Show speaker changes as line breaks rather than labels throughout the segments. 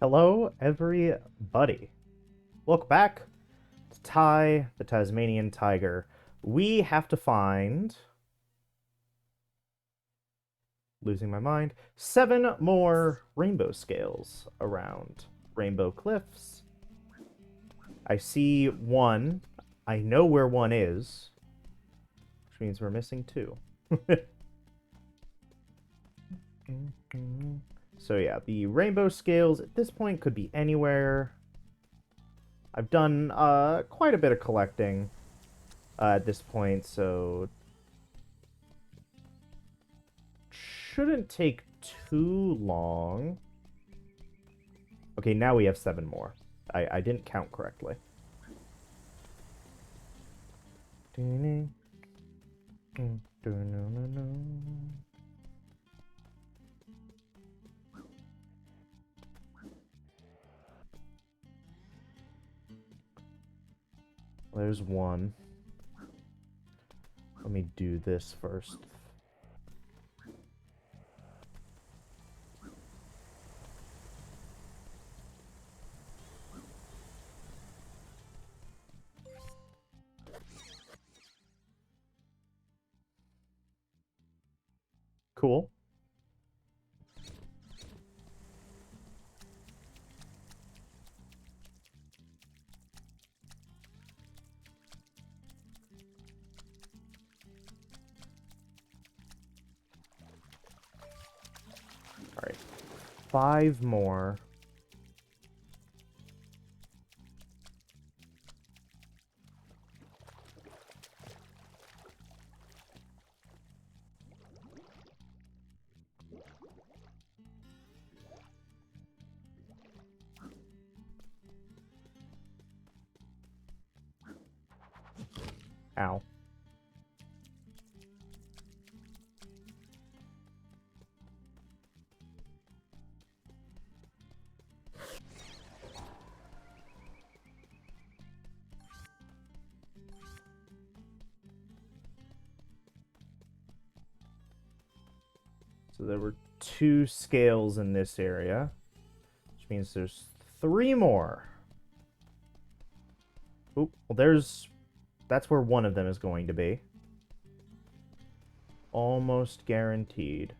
Hello, everybody. Welcome back to Ty, the Tasmanian Tiger. We have to find, losing my mind, 7 more rainbow scales around Rainbow Cliffs. I see one. I know where one is, which means we're missing 2. So yeah, the rainbow scales at this point could be anywhere. I've done quite a bit of collecting at this point, so shouldn't take too long. Okay, now we have 7 more. I didn't count correctly. There's one. Let me do this first. Cool. All right. 5 more. Ow. So there were 2 scales in this area, which means there's 3 more. Oop, well that's where one of them is going to be. Almost guaranteed.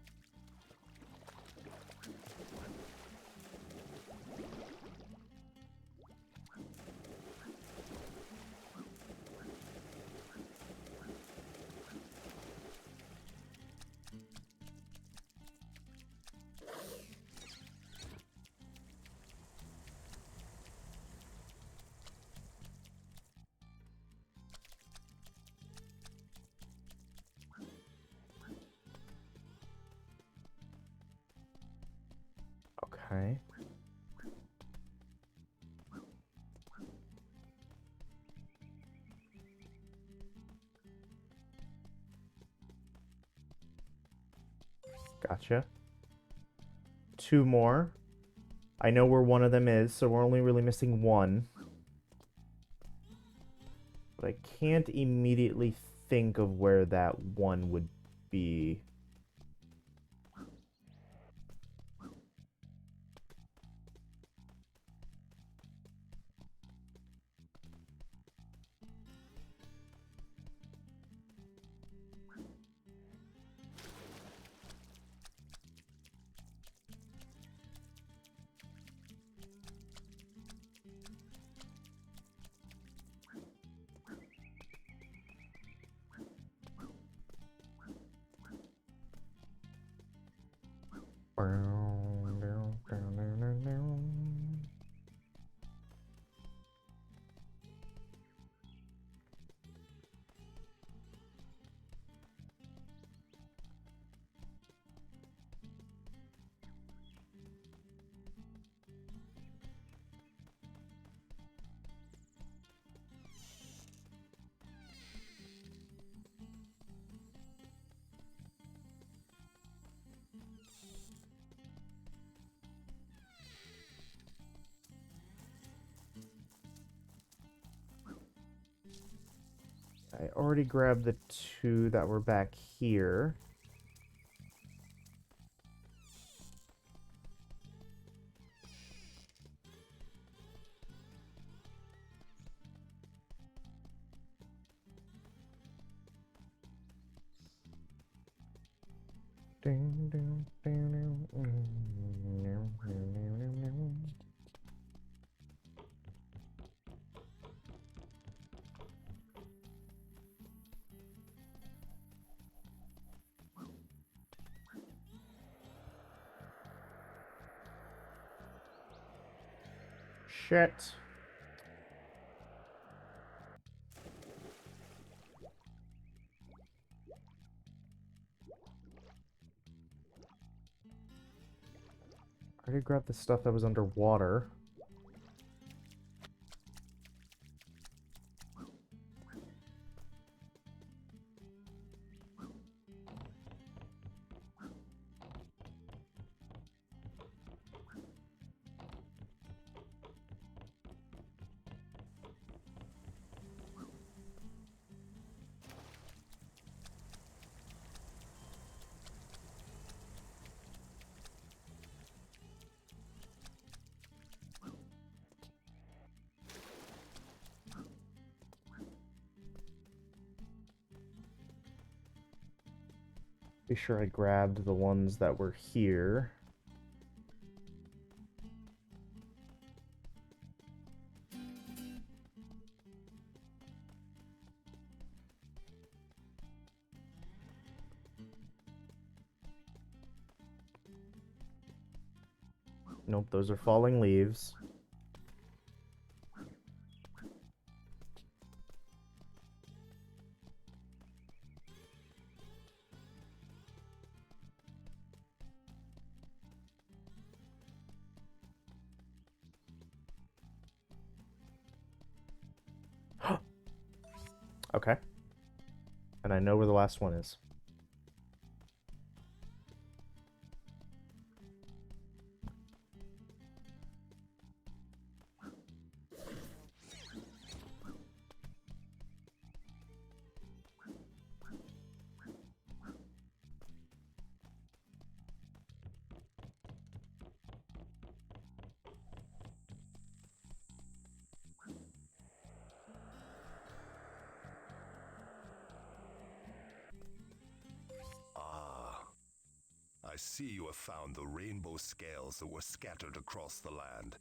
Okay. Gotcha. 2 more. I know where one of them is, so we're only really missing 1. But I can't immediately think of where that 1 would be. I already grabbed the 2 that were back here. Shit. I already grabbed the stuff that was underwater. Be sure I grabbed the ones that were here. Nope, those are falling leaves. Okay. And I know where the last one is.
I see you have found the rainbow scales that were scattered across the land.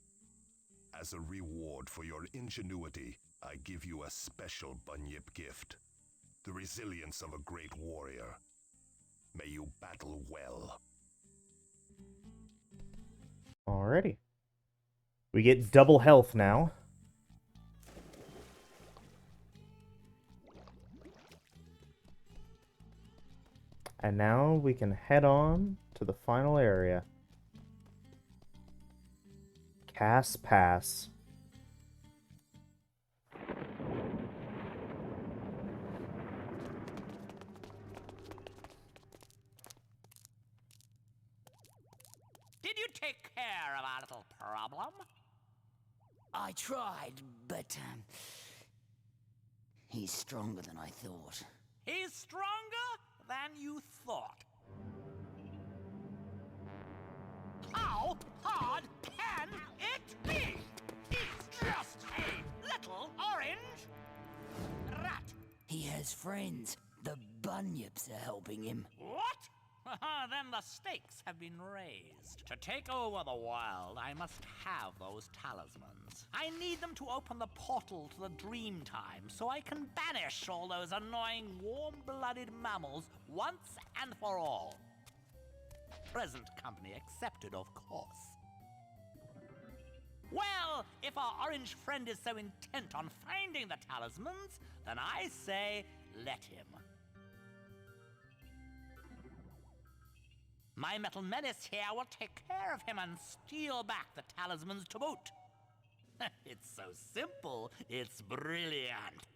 As a reward for your ingenuity, I give you a special bunyip gift. The resilience of a great warrior. May you battle well.
Alrighty. We get double health now. And now we can head on to the final area. Cass Pass.
Did you take care of our little problem?
I tried, but he's stronger than I thought.
He's stronger than you thought. How hard can it be? He's just a little orange rat.
He has friends. The bunyips are helping him.
What? Then the stakes have been raised. To take over the world, I must have those talismans. I need them to open the portal to the dream time so I can banish all those annoying warm-blooded mammals once and for all. Present company accepted, of course. Well, if our orange friend is so intent on finding the talismans, then I say let him. My metal menace here will take care of him and steal back the talismans to boot. It's so simple, it's brilliant.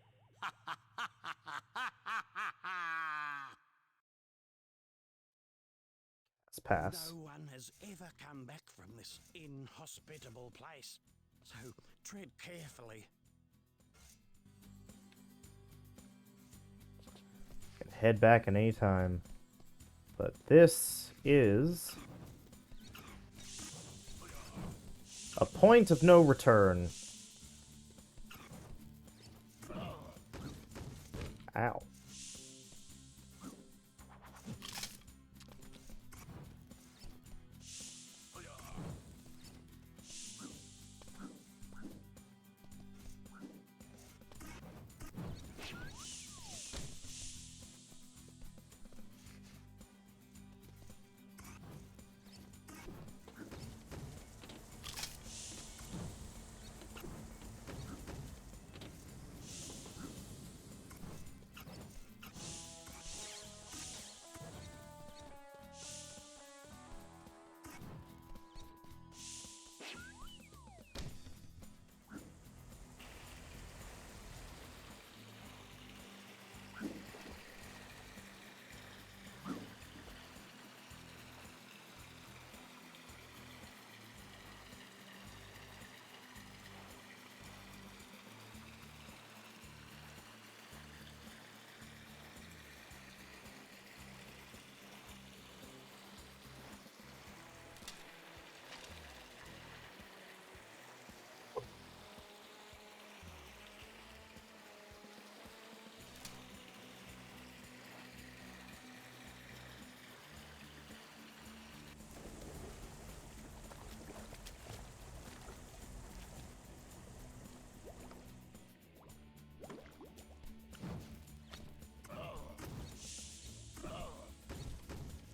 Let's pass.
No one has ever come back from this inhospitable place, so tread carefully.
Can head back at any time. But this is a point of no return. Ow.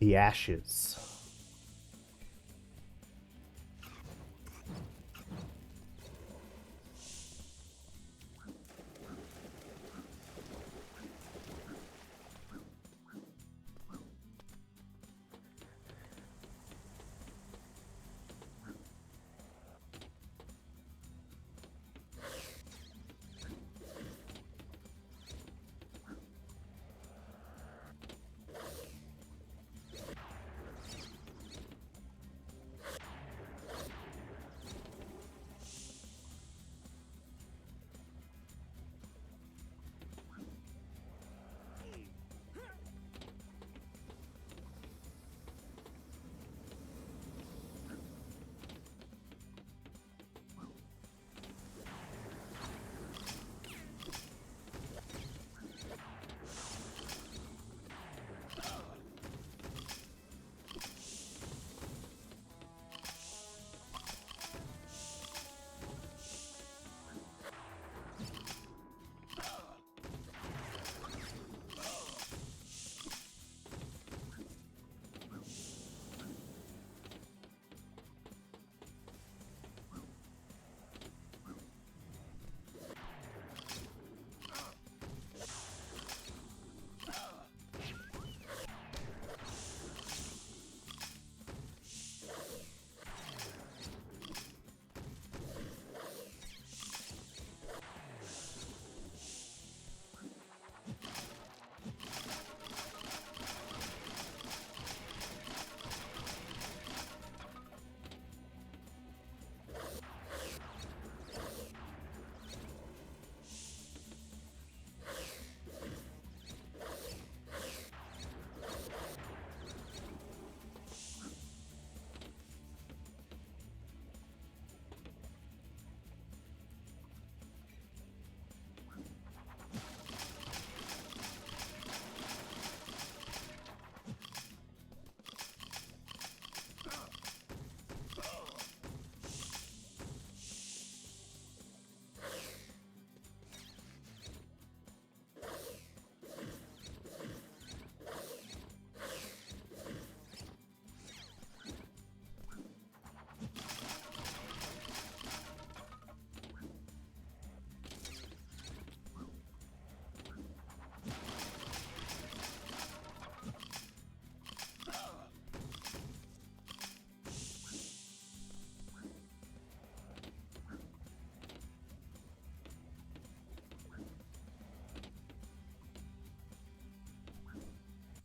The ashes.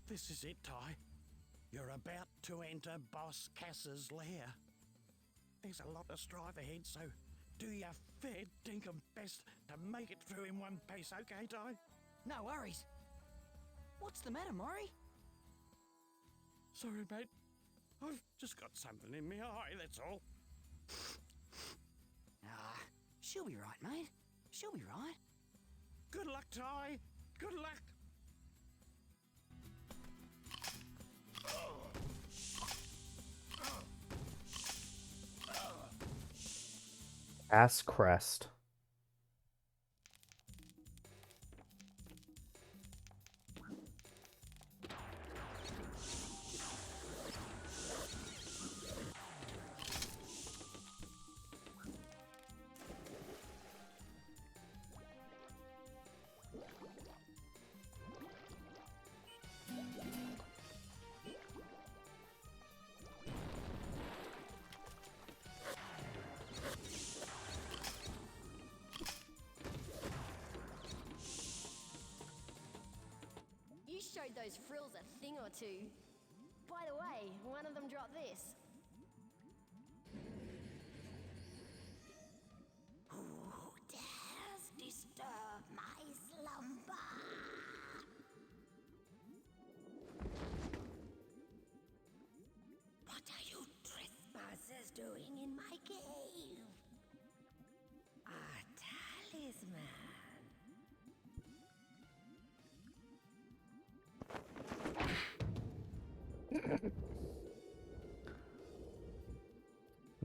This is it, Ty. You're about to enter Boss Cass's lair. There's a lot of strive ahead, so do your fair dinkum best to make it through in one piece, okay, Ty?
No worries. What's the matter, Maury?
Sorry, mate. I've just got something in my eye, that's all.
She'll be right, mate. She'll be right.
Good luck, Ty. Good luck.
Ass crest.
You showed those frills a thing or two. By the way, one of them dropped this.
Who dares disturb my slumber? What are you trespassers doing in my cave? A talisman.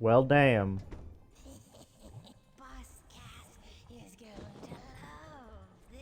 Well, damn.
Boss Cass is going to love this.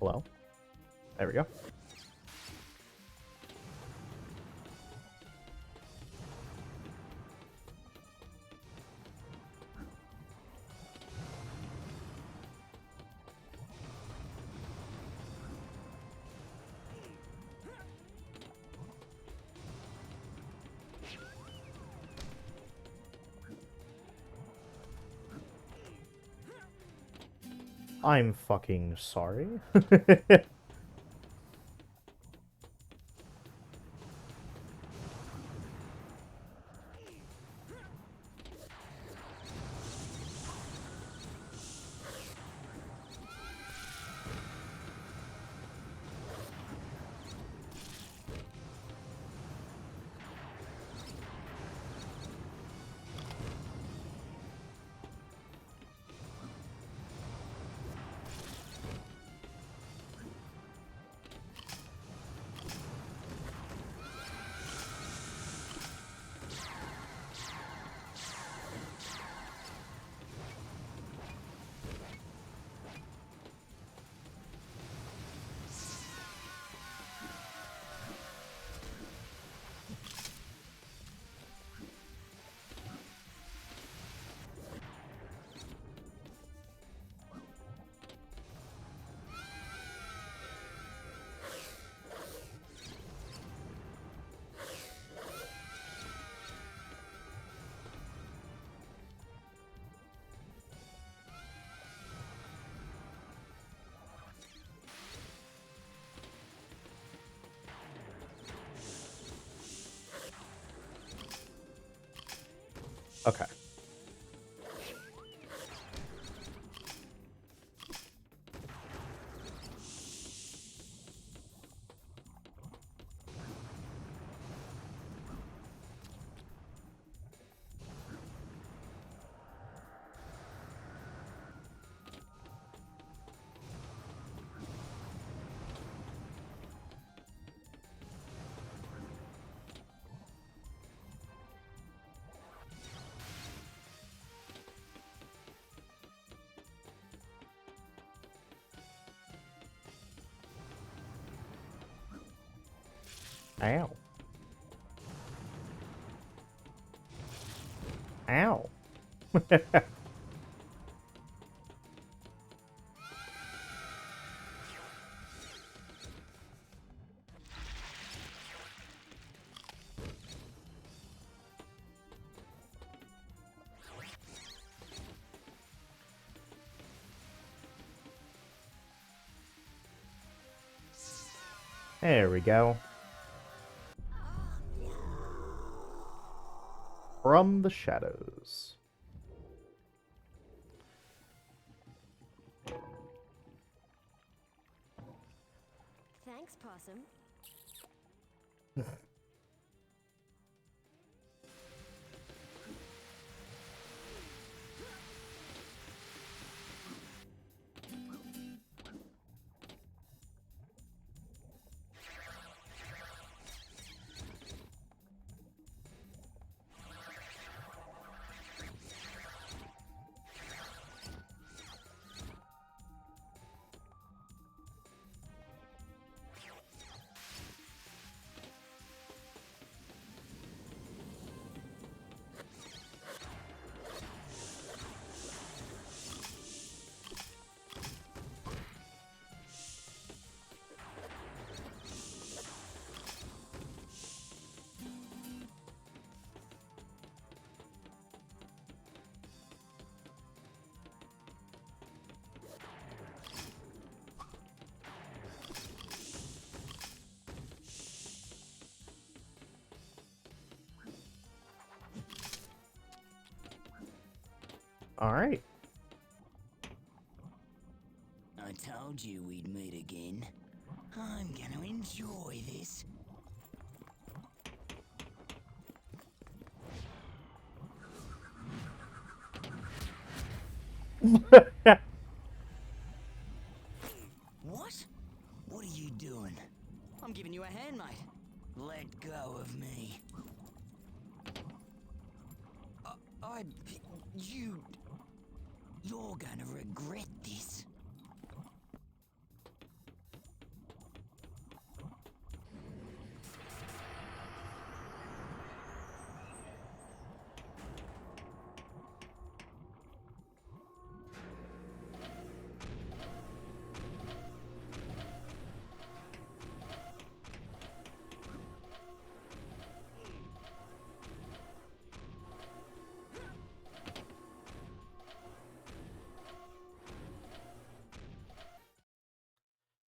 Hello? There we go. I'm fucking sorry. Okay. Ow. Ow. There we go. From the shadows.
Thanks, Possum. All right.
I told you we'd meet again. I'm gonna enjoy this. What? What are you doing? I'm giving you a hand, mate. Let go of me. You're gonna regret this.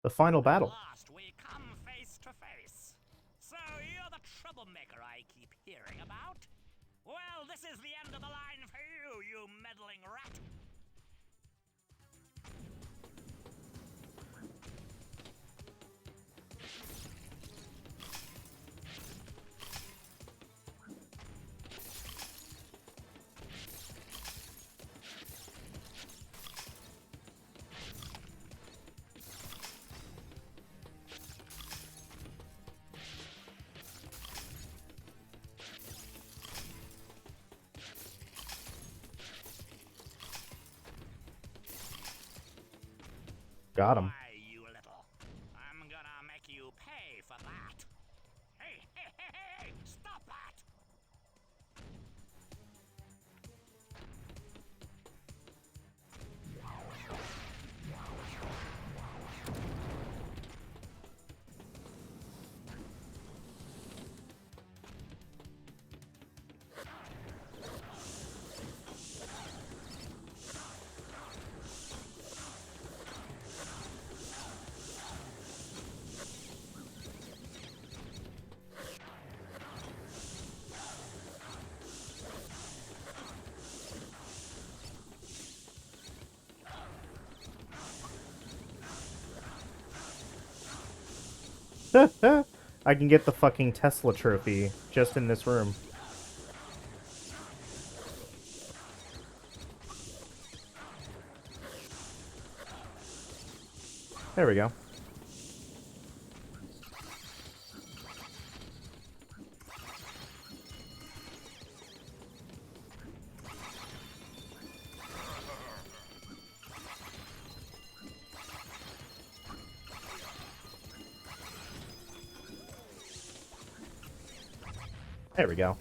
The final
At
battle.
last we come face to face. So you're the troublemaker I keep hearing about? Well, this is the end of the line for you, you meddling rat.
Got him.
Why, you little. I'm gonna make you pay for that. Hey, hey, hey, hey! Stop that!
I can get the fucking Tesla trophy just in this room. There we go. There we go.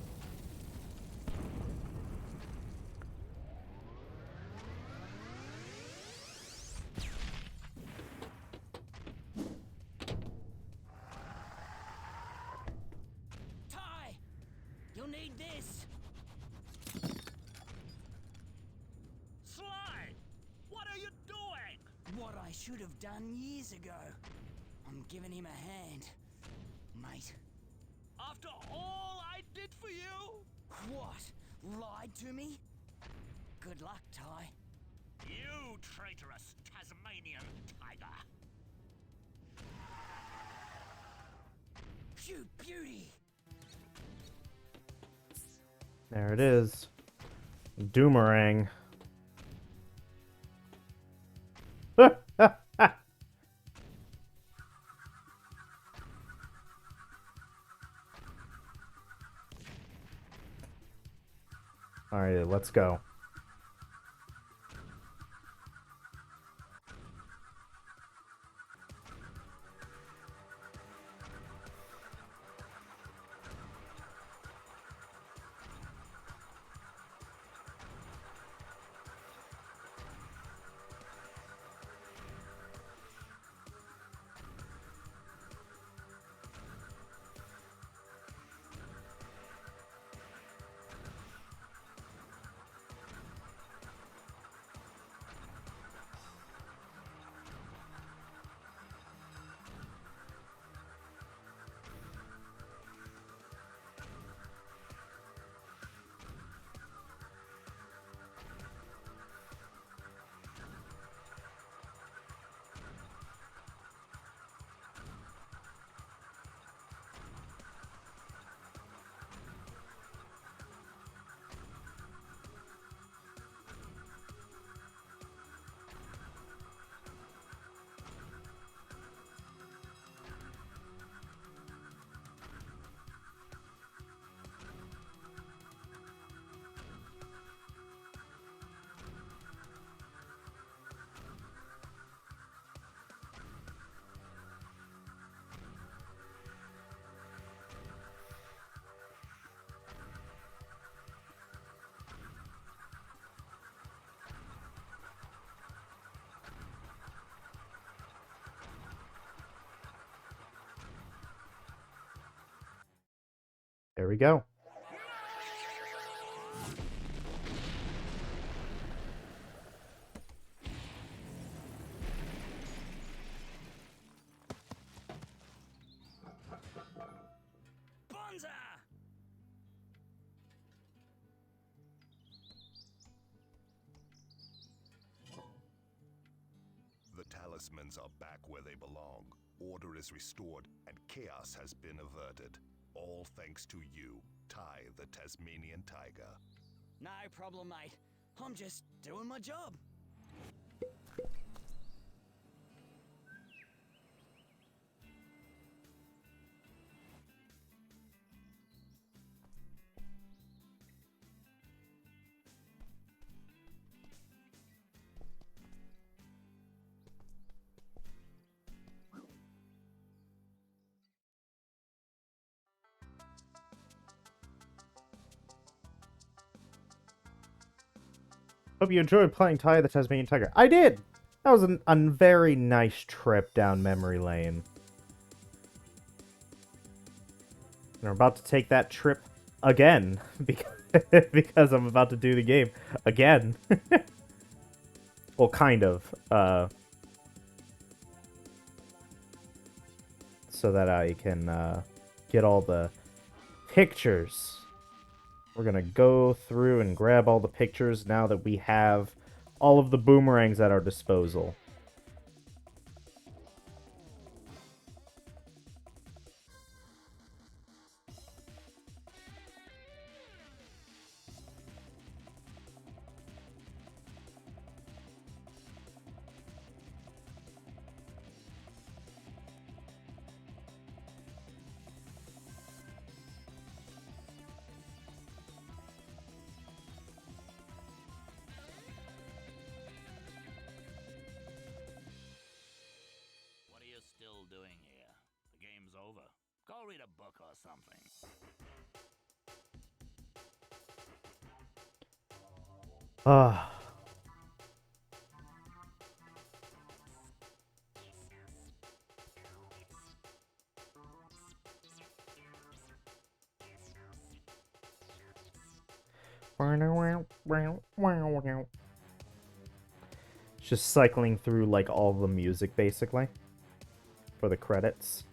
Ty! You'll need this!
Sly! What are you doing?
What I should have done years ago. I'm giving him a hand, mate.
After all I did for you?
What? Lied to me? Good luck, Ty.
You traitorous Tasmanian tiger.
You beauty!
There it is. Doomerang. Alright, let's go. There we go.
talismans are back where they belong. Order is restored, and chaos has been averted. All thanks to you, Ty the Tasmanian Tiger.
No problem, mate. I'm just doing my job.
Hope you enjoyed playing Ty the Tasmanian Tiger. I did! That was a very nice trip down memory lane. And I'm about to take that trip again, because I'm about to do the game again. Well, kind of. So that I can get all the pictures. We're gonna go through and grab all the pictures now that we have all of the boomerangs at our disposal.
What are you still doing here? The game's over. Go read a book or something.
Ah. Just cycling through like all the music basically for the credits.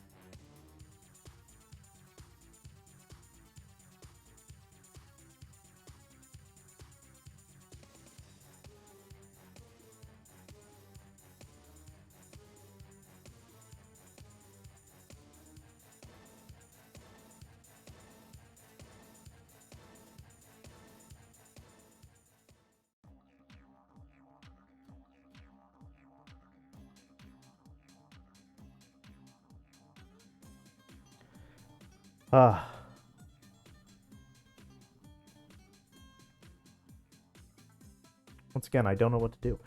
Ah. Once again, I don't know what to do.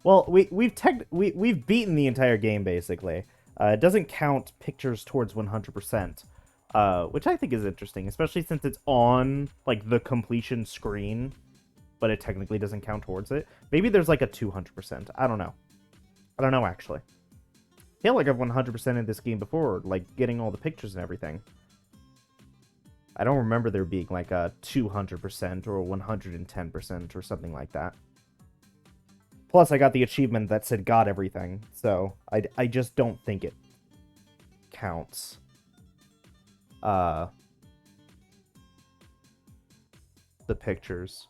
Well, we've beaten the entire game basically. It doesn't count pictures towards 100%, which I think is interesting, especially since it's on like the completion screen, but it technically doesn't count towards it. Maybe there's like a 200%. I don't know. I don't know actually. I feel like I've 100% in this game before, like getting all the pictures and everything. I don't remember there being like a 200% or 110% or something like that. Plus, I got the achievement that said got everything, so I just don't think it counts. The pictures,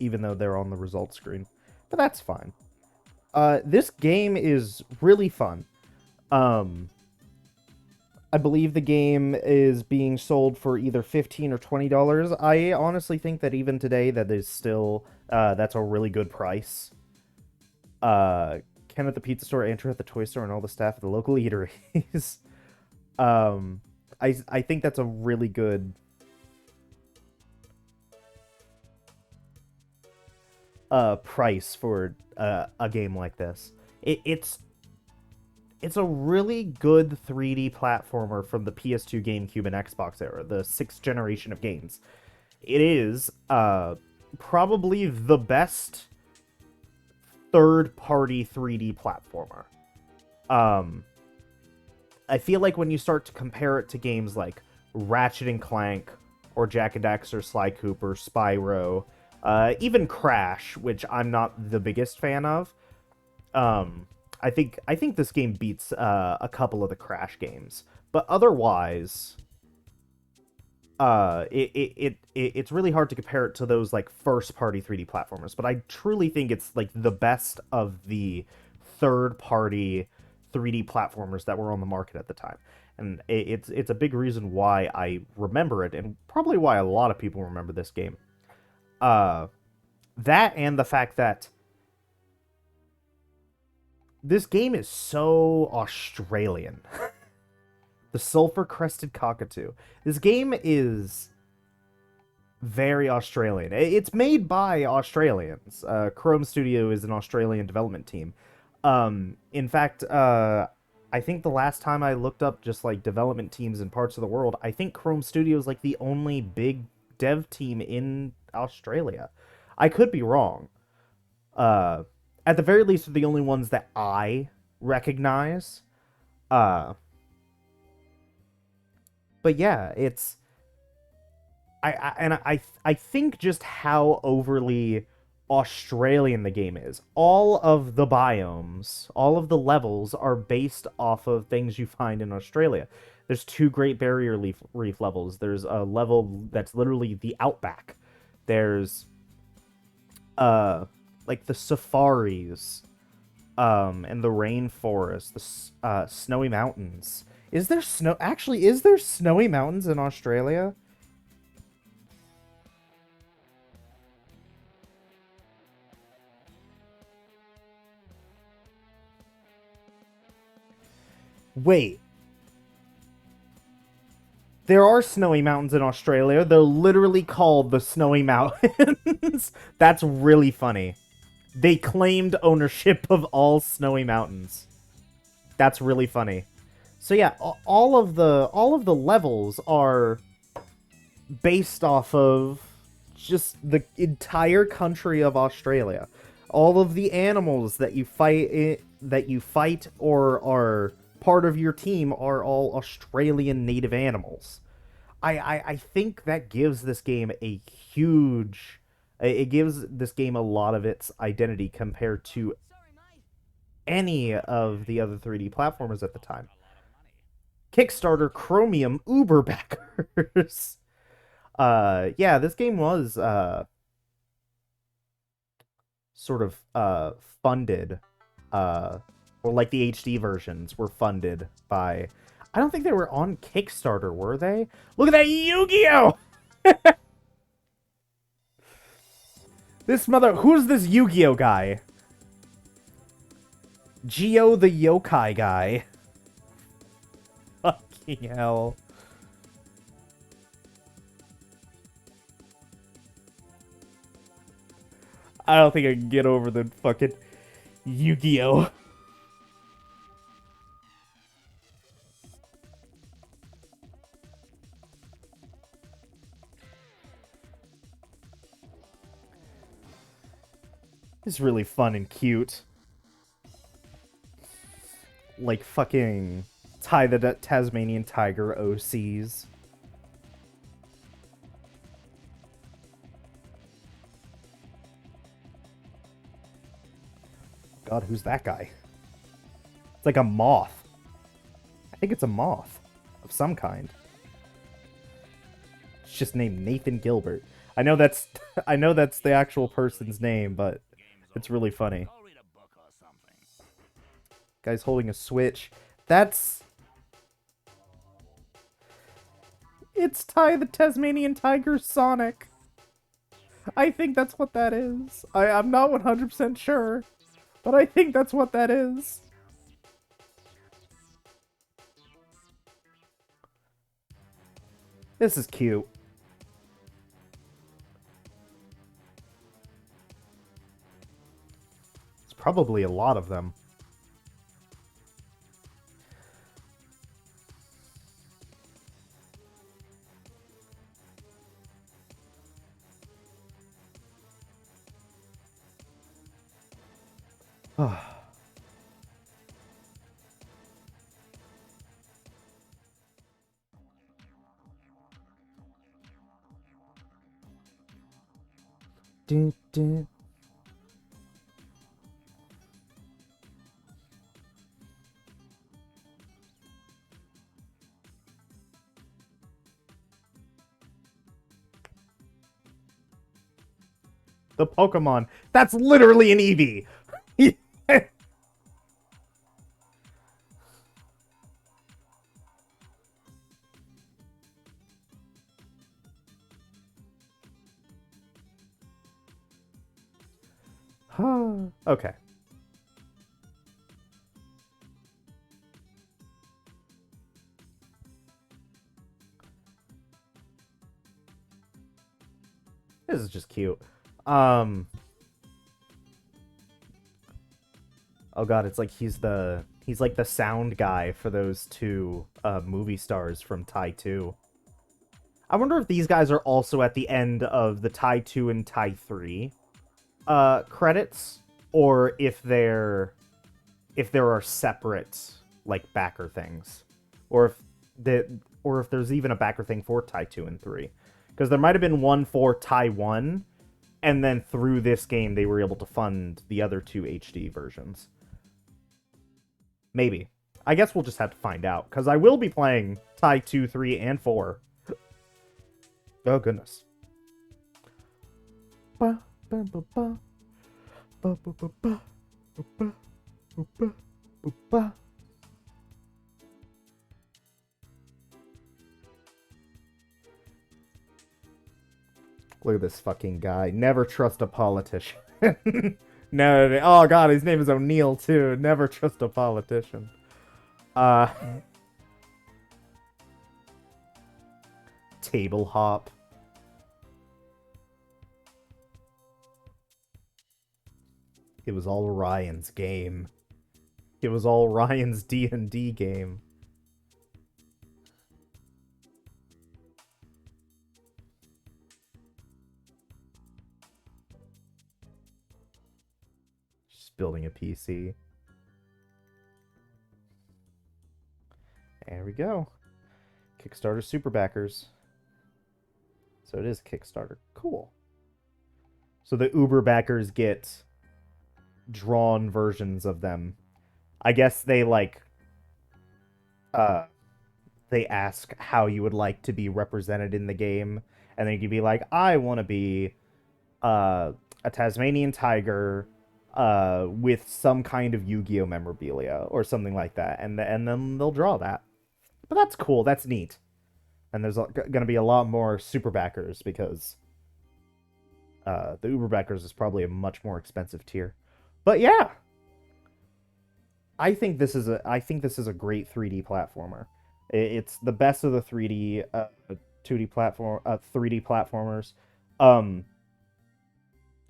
even though they're on the results screen. But that's fine. This game is really fun. I believe the game is being sold for either $15 or $20. I honestly think that even today that is still that's a really good price. Ken at the pizza store, Andrew at the toy store, and all the staff at the local eateries. I think that's a really good price for a game like this. It's a really good 3D platformer from the PS2, GameCube, and Xbox era, the 6th generation of games. It is probably the best third-party 3D platformer. I feel like when you start to compare it to games like Ratchet and Clank, or Jak and Daxter, Sly Cooper, Spyro, even Crash, which I'm not the biggest fan of, I think this game beats a couple of the Crash games. But otherwise, it's really hard to compare it to those like first party 3D platformers, but I truly think it's like the best of the third party 3D platformers that were on the market at the time. And it's a big reason why I remember it, and probably why a lot of people remember this game. That and the fact that this game is so Australian. The Sulfur Crested Cockatoo. This game is very Australian. It's made by Australians. Chrome Studio is an Australian development team. In fact, I think the last time I looked up just like development teams in parts of the world, I think Chrome Studio is like the only big dev team in Australia. I could be wrong. At the very least, they're the only ones that I recognize. But yeah, it's I think just how overly Australian the game is. All of the biomes, all of the levels are based off of things you find in Australia. There's two Great Barrier Reef levels. There's a level that's literally the outback. There's like the safaris, and the rainforest, the snowy mountains. Is there snow? Actually, is there snowy mountains in Australia? Wait. There are snowy mountains in Australia. They're literally called the Snowy Mountains. That's really funny. They claimed ownership of all snowy mountains. That's really funny. So yeah, all of the levels are based off of just the entire country of Australia. All of the animals that you fight or are part of your team are all Australian native animals. I think that gives this game a huge... It gives this game a lot of its identity compared to any of the other 3D platformers at the time. Kickstarter Chromium Uber backers. Yeah, this game was sort of funded, or like the HD versions were funded by... I don't think they were on Kickstarter, were they? Look at that Yu-Gi-Oh! Who's this Yu-Gi-Oh guy? Geo the yokai guy. Fucking hell. I don't think I can get over the fucking Yu-Gi-Oh. It's really fun and cute. Like fucking Ty the Tasmanian Tiger OCs. God, who's that guy? It's like a moth. I think it's a moth of some kind. It's just named Nathan Gilbert. I know that's I know that's the actual person's name, but it's really funny. Guy's holding a Switch. It's Ty the Tasmanian Tiger Sonic. I think that's what that is. I'm not 100% sure, but I think that's what that is. This is cute. It's probably a lot of them. Dun, dun. the Pokemon. That's literally an Eevee. Okay. This is just cute. Oh god, it's like he's like the sound guy for those two movie stars from Tai 2. I wonder if these guys are also at the end of the Tai 2 and Tai 3 credits, or if there are separate like backer things, or if there's even a backer thing for Tai 2 and 3, because there might have been one for Tai 1, and then through this game they were able to fund the other two HD versions. Maybe. I guess we'll just have to find out, because I will be playing Tai 2, 3, and 4. Oh goodness. Ba, ba, ba, ba. Ba, ba, ba, ba. Ba, ba, ba, ba, ba. Look at this fucking guy. Never trust a politician. No, oh god, his name is O'Neill too. Never trust a politician. Table hop. It was all Ryan's game. It was all Ryan's D&D game. Just building a PC. There we go. Kickstarter super backers. So it is Kickstarter. Cool. So the Uber backers get drawn versions of them. I guess they they ask how you would like to be represented in the game, and then you can be like, I want to be a Tasmanian tiger with some kind of Yu-Gi-Oh memorabilia or something like that, and then they'll draw that. But that's cool. That's neat. And there's going to be a lot more super backers because the Uber backers is probably a much more expensive tier. But yeah, I think this is a great 3D platformer. It's the best of the 3D 2D platform 3D platformers.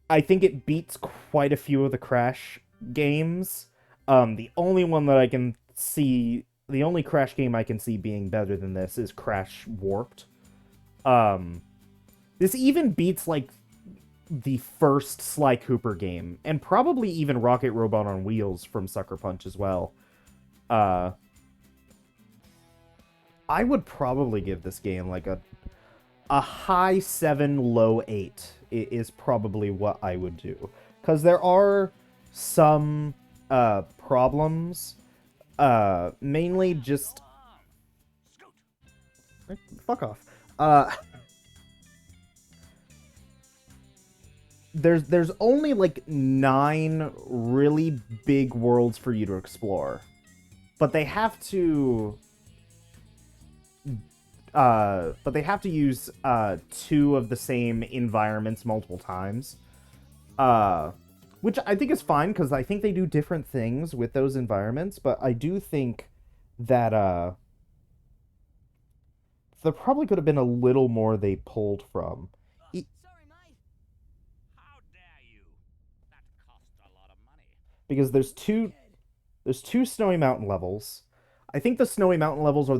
I think it beats quite a few of the Crash games. The only one that I can see, the only Crash game I can see being better than this is Crash Warped. This even beats like the first Sly Cooper game, and probably even Rocket Robot on Wheels from Sucker Punch as well. I would probably give this game like a high 7, low 8 is probably what I would do. Because there are some problems, mainly just... Fuck off. There's only like 9 really big worlds for you to explore, but they have to use 2 of the same environments multiple times, which I think is fine because I think they do different things with those environments. But I do think that there probably could have been a little more they pulled from. Because there's two Snowy Mountain levels. I think the Snowy Mountain levels are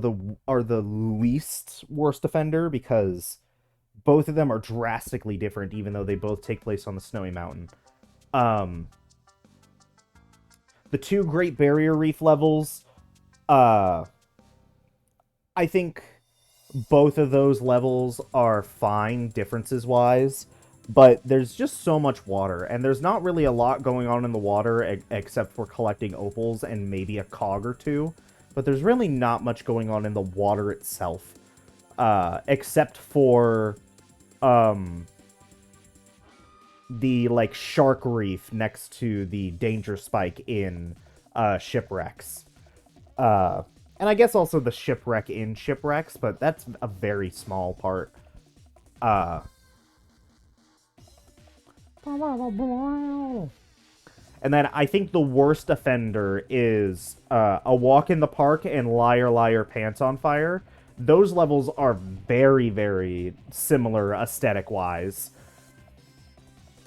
the least worst offender because both of them are drastically different, even though they both take place on the Snowy Mountain. The 2 Great Barrier Reef levels, I think both of those levels are fine differences-wise. But there's just so much water, and there's not really a lot going on in the water except for collecting opals and maybe a cog or 2. But there's really not much going on in the water itself, except for the like shark reef next to the danger spike in shipwrecks. And I guess also the shipwreck in shipwrecks, but that's a very small part. And then I think the worst offender is A Walk in the Park and Liar Liar Pants on Fire. Those levels are very, very similar aesthetic-wise.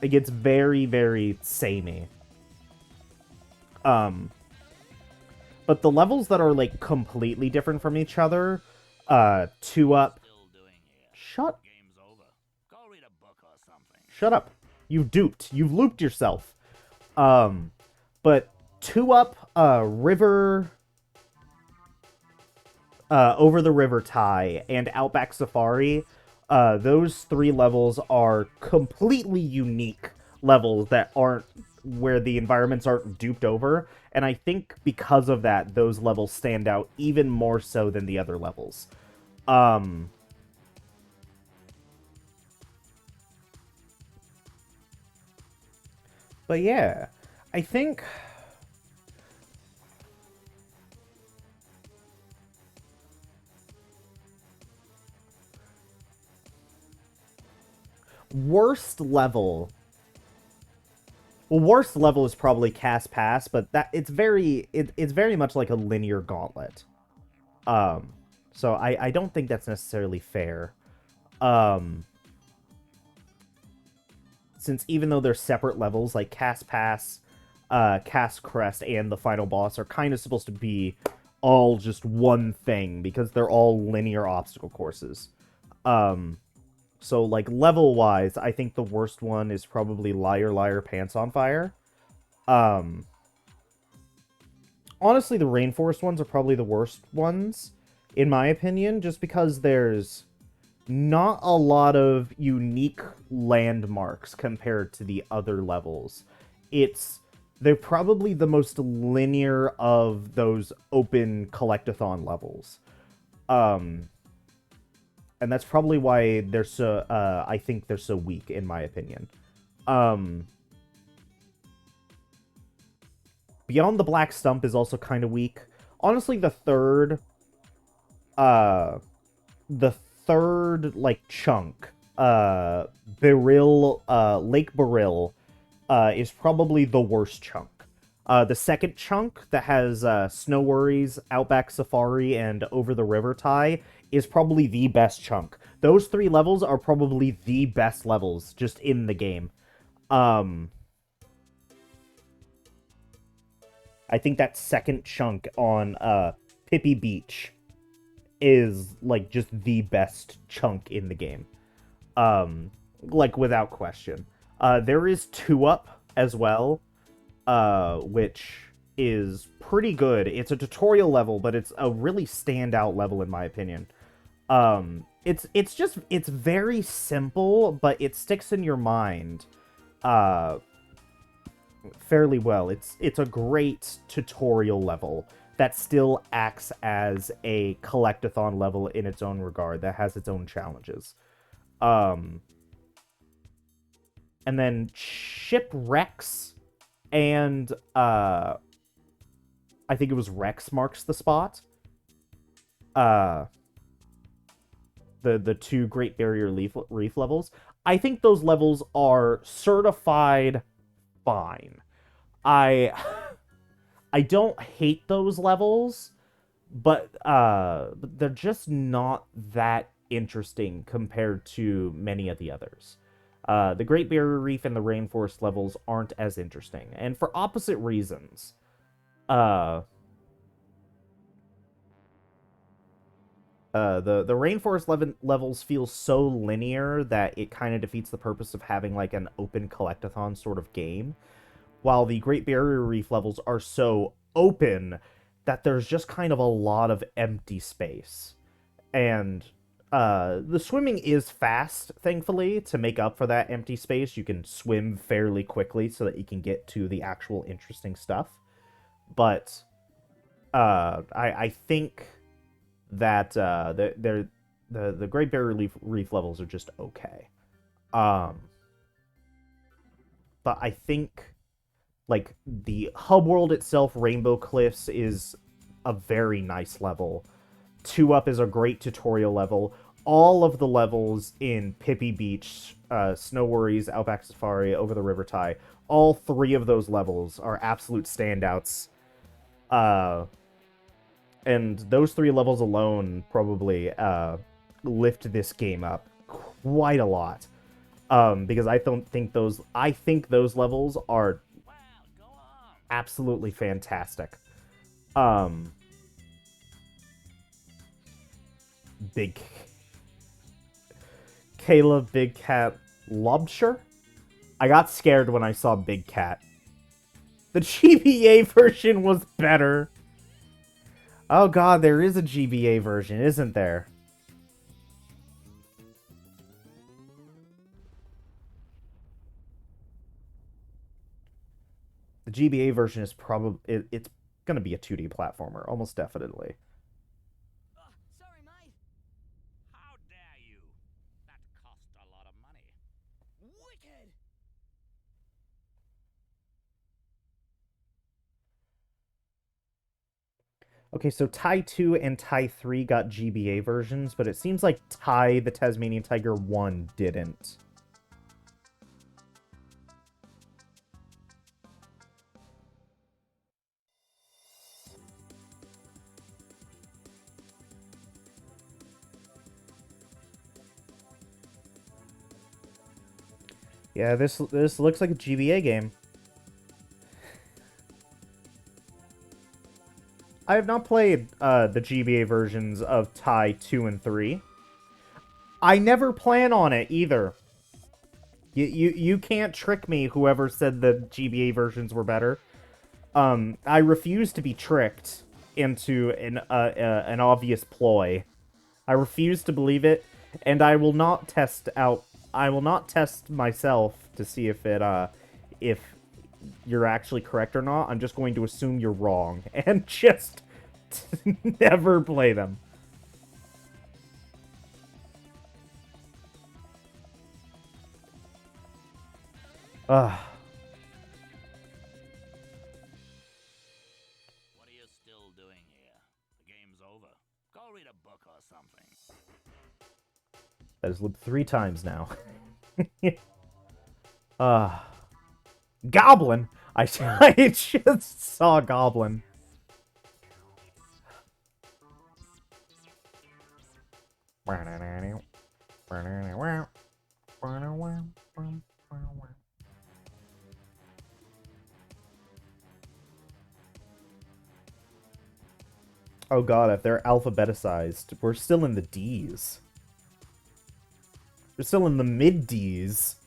It gets very, very samey. But the levels that are, like, completely different from each other, 2 Up... Shut... Shut up. You've duped. You've looped yourself. But 2 Up, River... Over the River Tie, and Outback Safari, those 3 levels are completely unique levels that aren't... where the environments aren't duped over, and I think because of that, those levels stand out even more so than the other levels. But yeah, I think... worst level... Well, worst level is probably Cast Pass, but that it's very much like a linear gauntlet. So I don't think that's necessarily fair. Since even though they're separate levels, like Cast Pass, Cast Crest, and the final boss are kind of supposed to be all just one thing because they're all linear obstacle courses. So, like, level-wise, I think the worst one is probably Liar Liar Pants on Fire. Honestly, the Rainforest ones are probably the worst ones, in my opinion, just because there's not a lot of unique landmarks compared to the other levels. They're probably the most linear of those open collectathon levels. And that's probably why they're so, I think they're so weak, in my opinion. Beyond the Black Stump is also kind of weak. Honestly, the third, like, chunk, Beryl, Lake Beryl, is probably the worst chunk. The second chunk that has Snow Worries, Outback Safari, and Over the River Tie is probably the best chunk. Those 3 levels are probably the best levels just in the game. I think that second chunk on Pippi Beach is, like, just the best chunk in the game. Like, without question. There is 2 Up as well, which is pretty good. It's a tutorial level, but it's a really standout level in my opinion. It's very simple, but it sticks in your mind fairly well. It's a great tutorial level that still acts as a collectathon level in its own regard, that has its own challenges. And then Shipwrecks and I think it was Rex marks the spot. The 2 Great Barrier Reef levels. I think those levels are certified fine. I don't hate those levels, but they're just not that interesting compared to many of the others. The Great Barrier Reef and the Rainforest levels aren't as interesting, and for opposite reasons. The Rainforest levels feel so linear that it kind of defeats the purpose of having, like, an open collectathon sort of game, while the Great Barrier Reef levels are so open that there's just kind of a lot of empty space. And the swimming is fast, thankfully, to make up for that empty space. You can swim fairly quickly so that you can get to the actual interesting stuff. But I think that the Great Barrier Reef levels are just okay. but I think like the hub world itself, Rainbow Cliffs, is a very nice level. 2 Up is a great tutorial level. All of the levels in Pippi Beach, Snow Worries, Outback Safari, Over the River Ty, all 3 of those levels are absolute standouts. And those 3 levels alone probably lift this game up quite a lot. Because I think those levels are
Well, go on.
absolutely fantastic. Big Caleb, Big Cat, Lobster? I got scared when I saw Big Cat. The GBA version was better. Oh god, there is a GBA version, isn't there? The GBA version is probably... it's gonna be a 2D platformer, almost definitely.
Sorry, mate.
How dare you? That cost a lot of money.
Wicked!
Okay, so Tai 2 and Tai 3 got GBA versions, but it seems like Tai the Tasmanian Tiger 1 didn't. Yeah, this looks like a GBA game. I have not played the GBA versions of Tai 2 and 3. I never plan on it either. You can't trick me, whoever said the GBA versions were better. I refuse to be tricked into an obvious ploy. I refuse to believe it, and I will not test out. I will not test myself to see if you're actually correct or not. I'm just going to assume you're wrong and just never play them. Ugh.
What are you still doing here? The game's over. Go read a book or something.
That has looped 3 times now. Goblin! I just saw a goblin. Oh god, if they're alphabeticized, we're still in the D's. We're still in the mid-D's.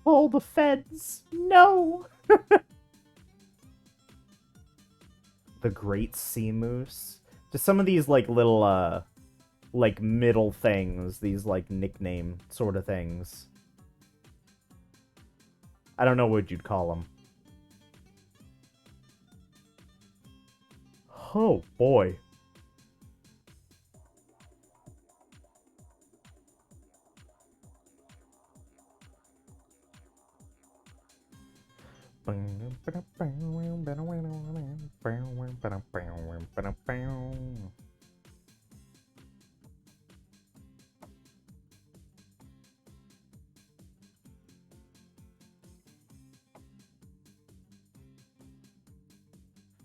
All the feds! No! The Great Sea Moose. Just some of these, like, little, like, middle things. These, like, nickname sort of things. I don't know what you'd call them. Oh, boy.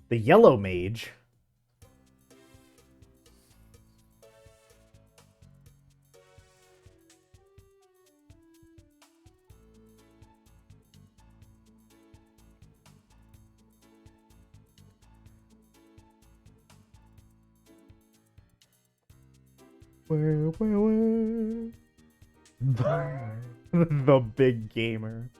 The Yellow Mage. Where? The big gamer.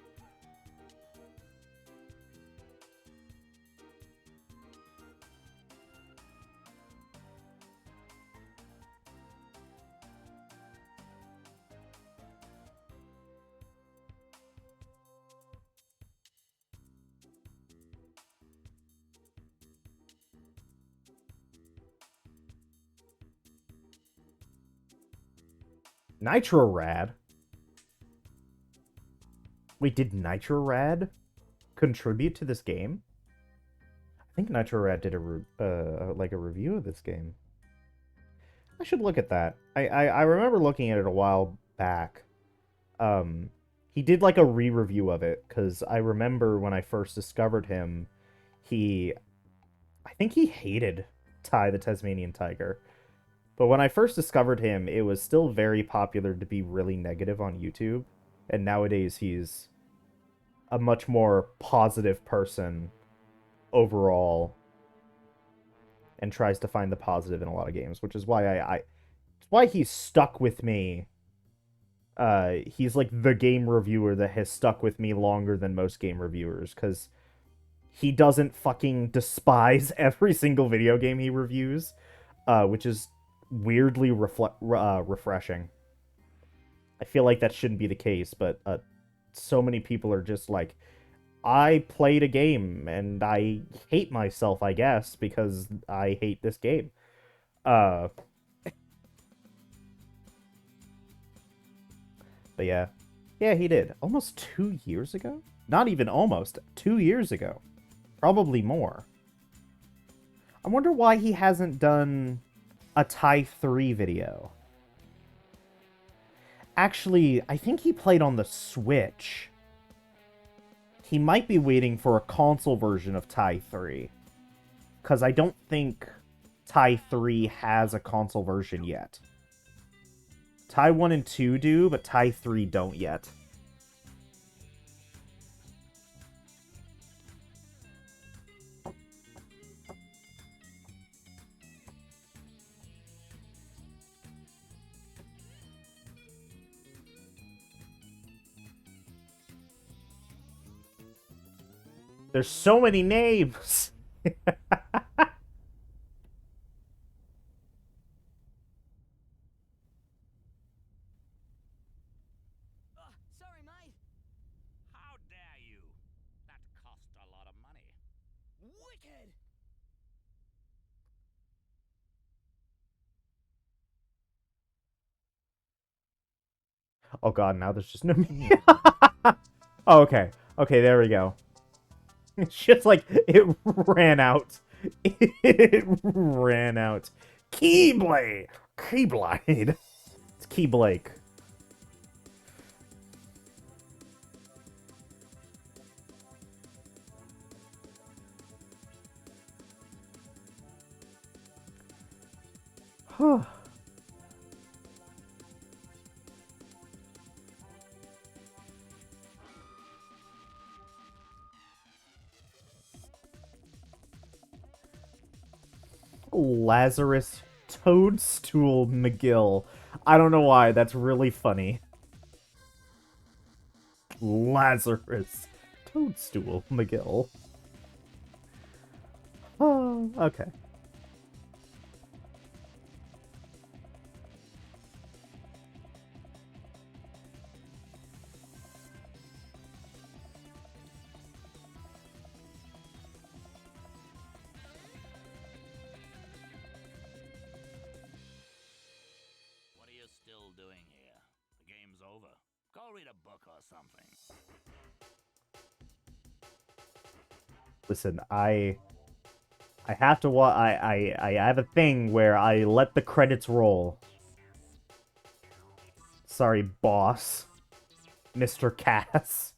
Nitro Rad? Wait, did Nitro Rad contribute to this game? I think Nitro Rad did a review of this game. I should look at that. I remember looking at it a while back. He did like a re-review of it because I remember when I first discovered him, I think he hated Ty the Tasmanian Tiger. But when I first discovered him, it was still very popular to be really negative on YouTube. And nowadays he's a much more positive person overall and tries to find the positive in a lot of games, which is why it's why he's stuck with me. He's like the game reviewer that has stuck with me longer than most game reviewers, because he doesn't fucking despise every single video game he reviews, which is weirdly refreshing. I feel like that shouldn't be the case, but so many people are just like, I played a game and I hate myself, I guess, because I hate this game. But yeah. Yeah, he did. Almost 2 years ago? Not even almost. 2 years ago. Probably more. I wonder why he hasn't done a Ty 3 video. Actually, I think he played on the Switch. He might be waiting for a console version of Ty 3. Because I don't think Ty 3 has a console version yet. Ty 1 and 2 do, but Ty 3 don't yet. There's so many names!
Sorry, mate.
How dare you? That cost a lot of money.
Wicked!
Oh god, now there's just no me. Oh, okay. Okay, there we go. It's just like, it ran out. It ran out. Keyblade! Keyblade! It's Keyblake. Huh. Lazarus Toadstool McGill. I don't know why, that's really funny. Lazarus Toadstool McGill. Oh, okay.
What are you still doing here? The game's over. Go read a book or something.
Listen, I have to I have a thing where I let the credits roll. Sorry, boss. Mr. Cass.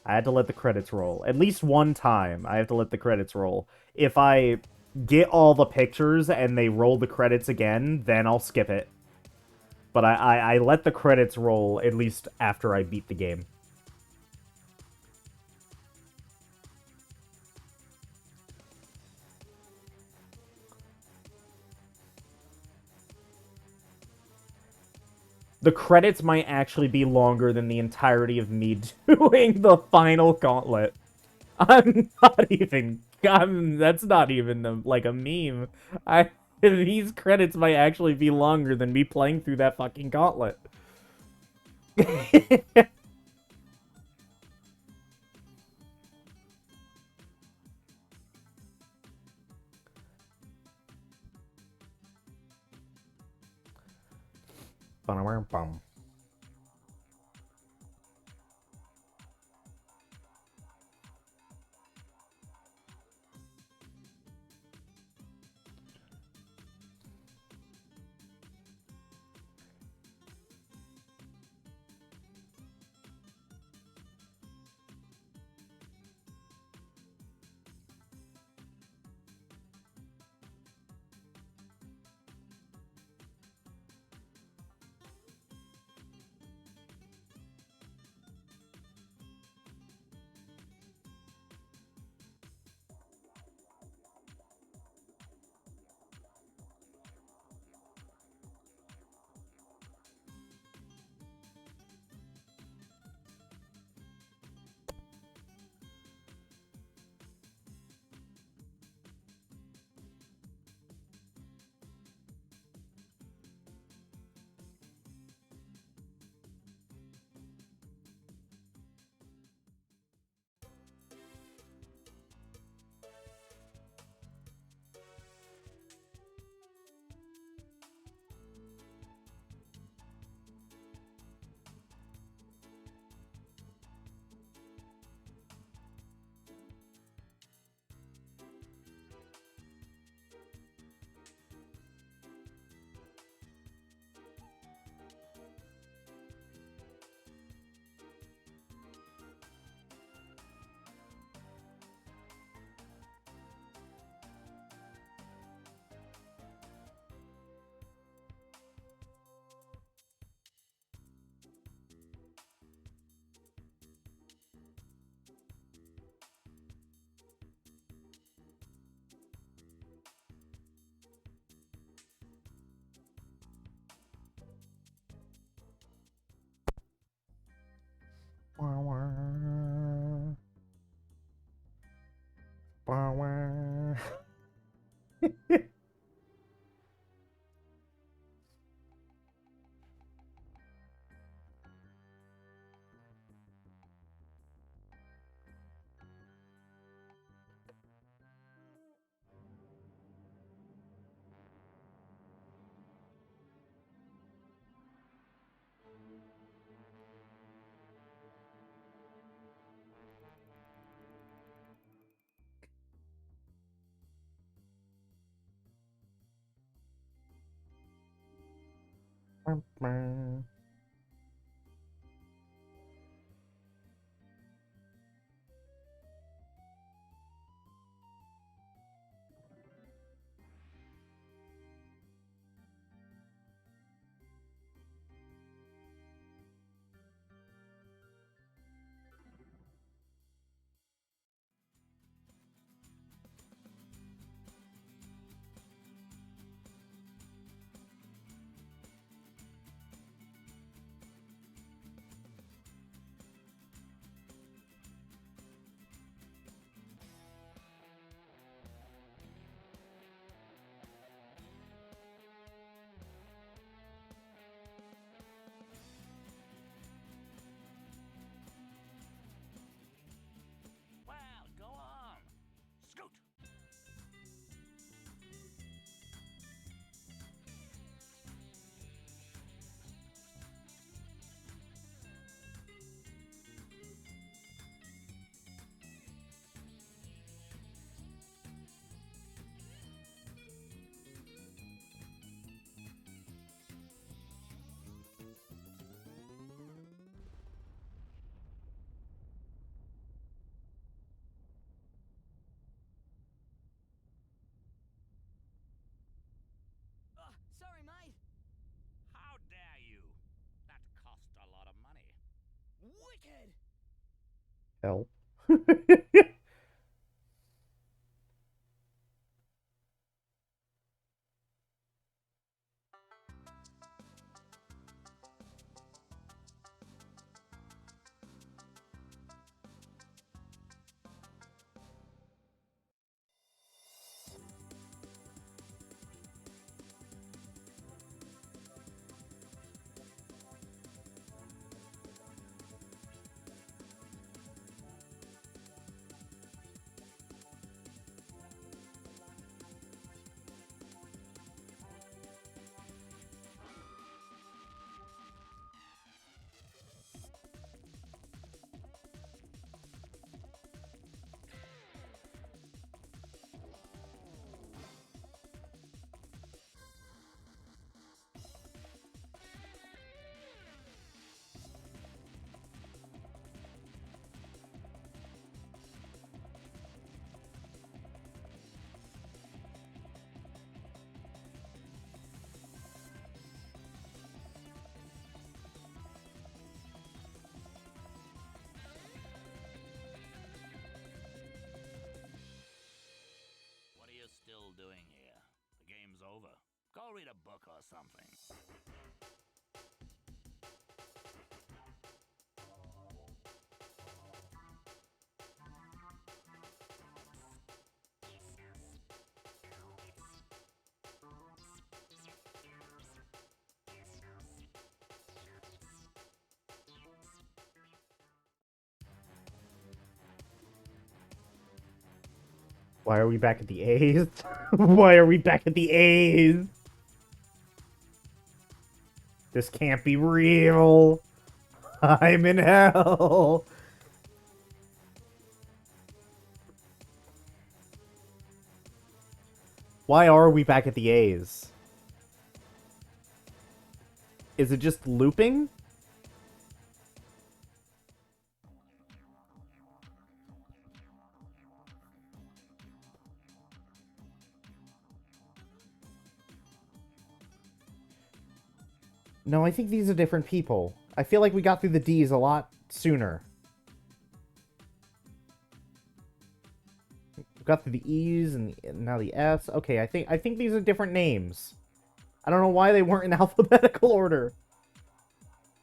I had to let the credits roll. At least one time, I have to let the credits roll. If I get all the pictures and they roll the credits again, then I'll skip it. But I let the credits roll at least after I beat the game. The credits might actually be longer than the entirety of me doing the final gauntlet. I'm not even... that's not even like a meme. These credits might actually be longer than me playing through that fucking gauntlet. Bum.
Well, go on. Scoot!
Sorry, mate.
How dare you? That cost a lot of money.
Wicked!
Hell.
something.
Why are we back at the A's? Why are we back at the A's? This can't be real. I'm in hell. Why are we back at the A's? Is it just looping? No, I think these are different people. I feel like we got through the D's a lot sooner. We got through the E's and now the F's. Okay, I think these are different names. I don't know why they weren't in alphabetical order.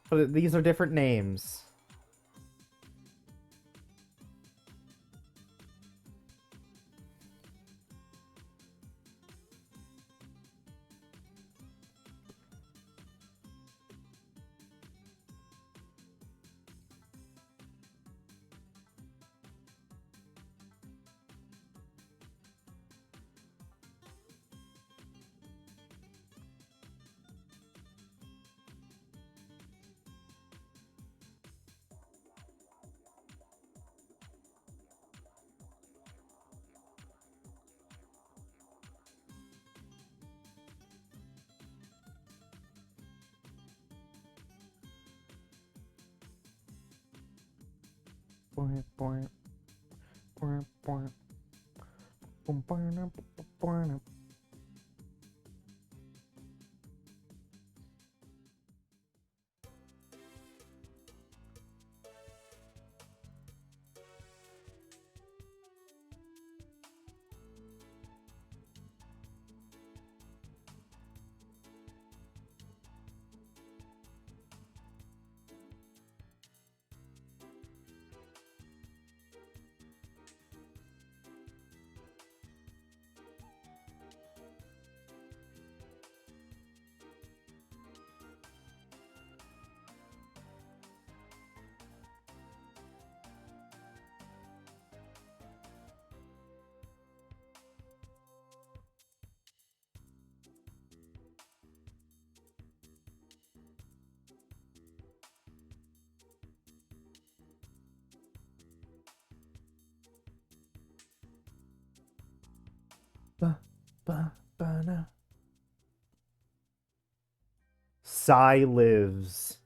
But these are different names. Psy lives.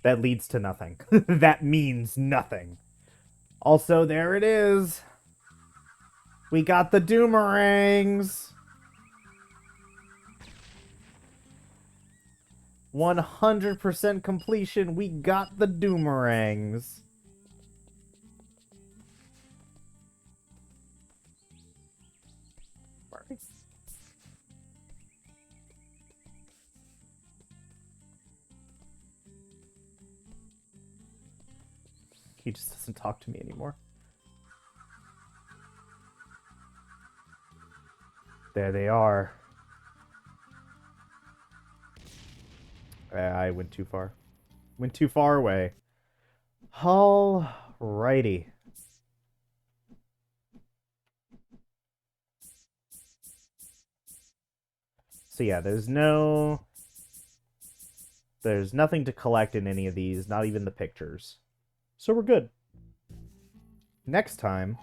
That leads to nothing. That means nothing. Also, there it is. We got the Doomerangs. 100% completion. We got the Doomerangs. He just doesn't talk to me anymore. There they are. I went too far. Went too far away. Alrighty. So yeah, there's nothing to collect in any of these, not even the pictures. So we're good. Next time,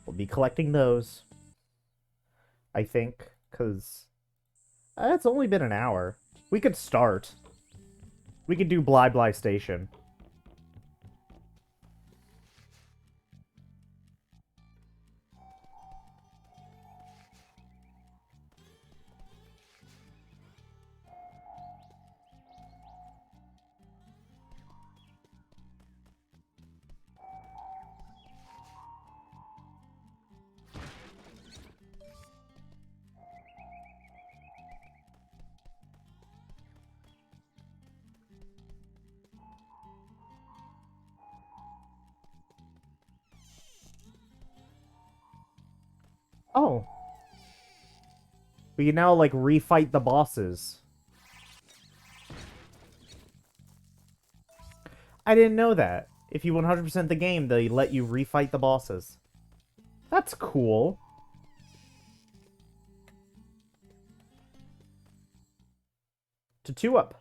we'll be collecting those. I think, because It's only been an hour. We could start. We could do Bly Bly Station. Oh. We can now, like, refight the bosses. I didn't know that. If you 100% the game, they let you refight the bosses. That's cool. To 2-up.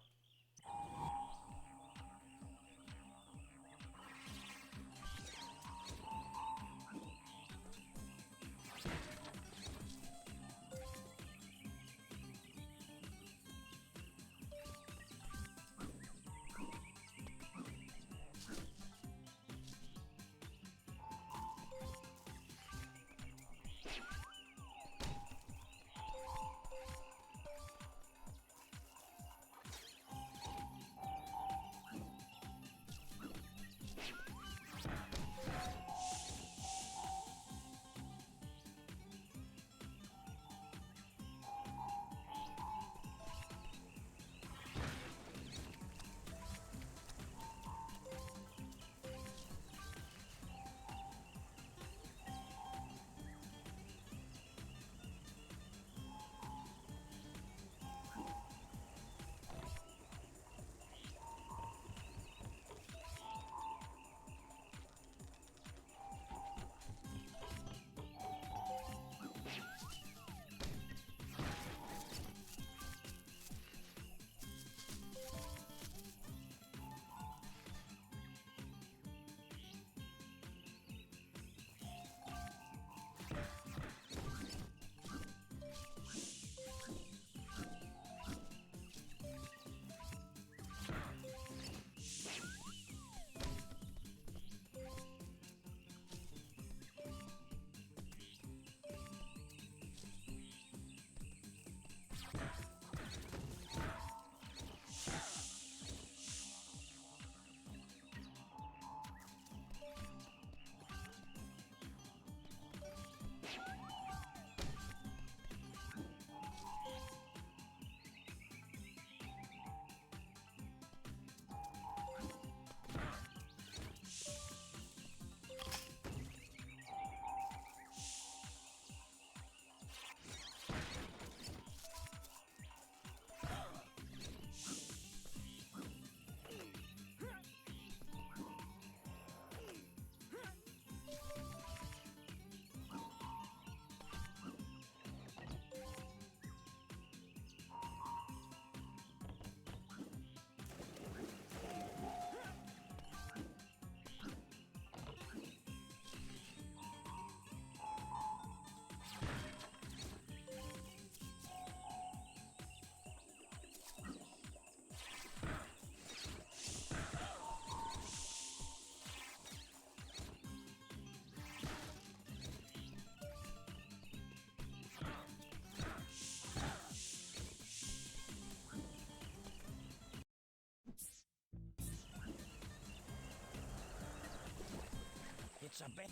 It's a bit.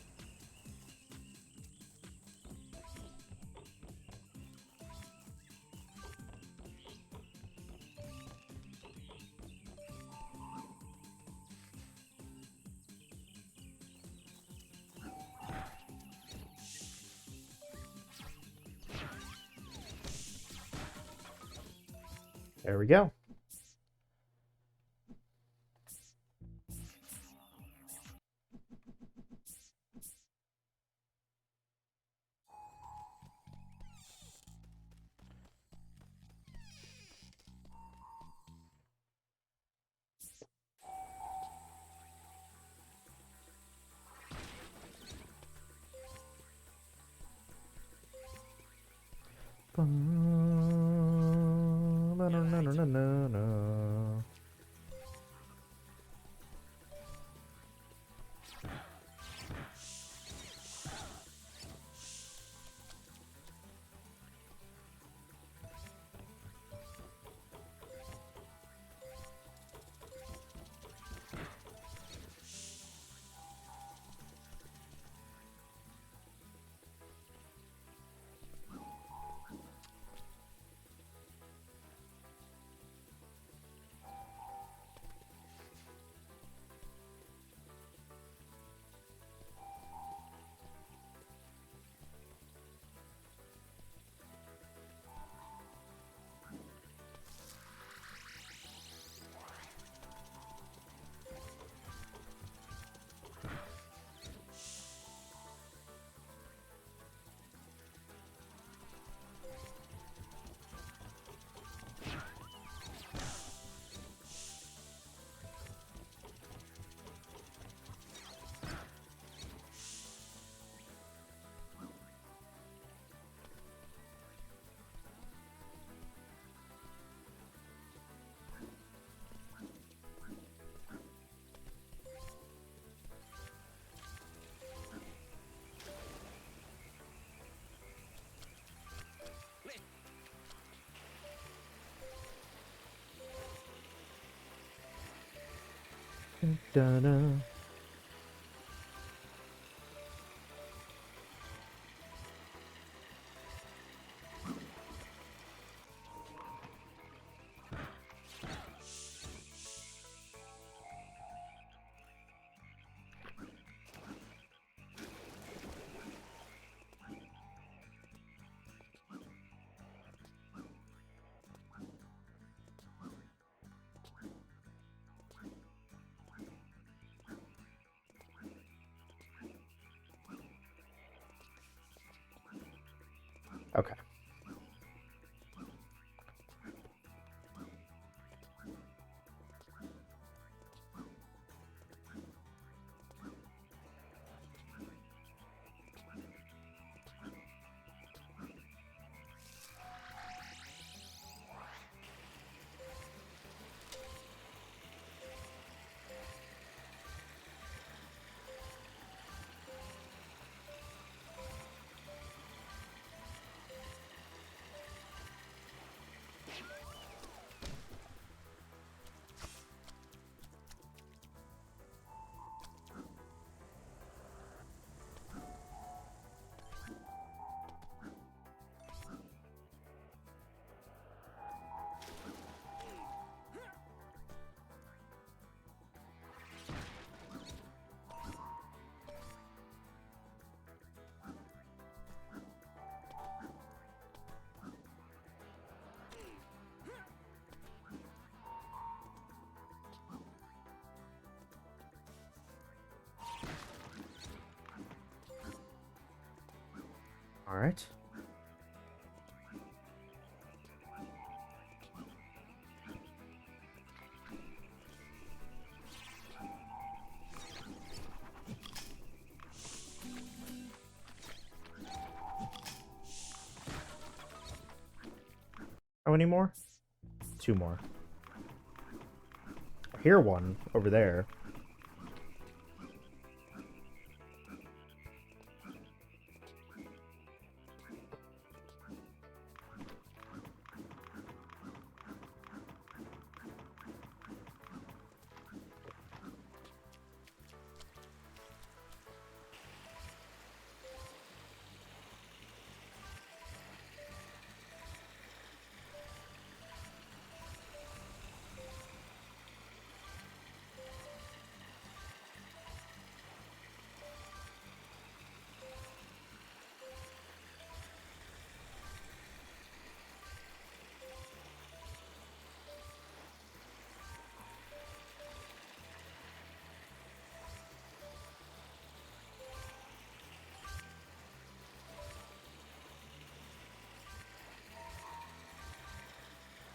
There we go. na na na. Da-da. Okay. All right. How many more? 2 more. I hear one over there.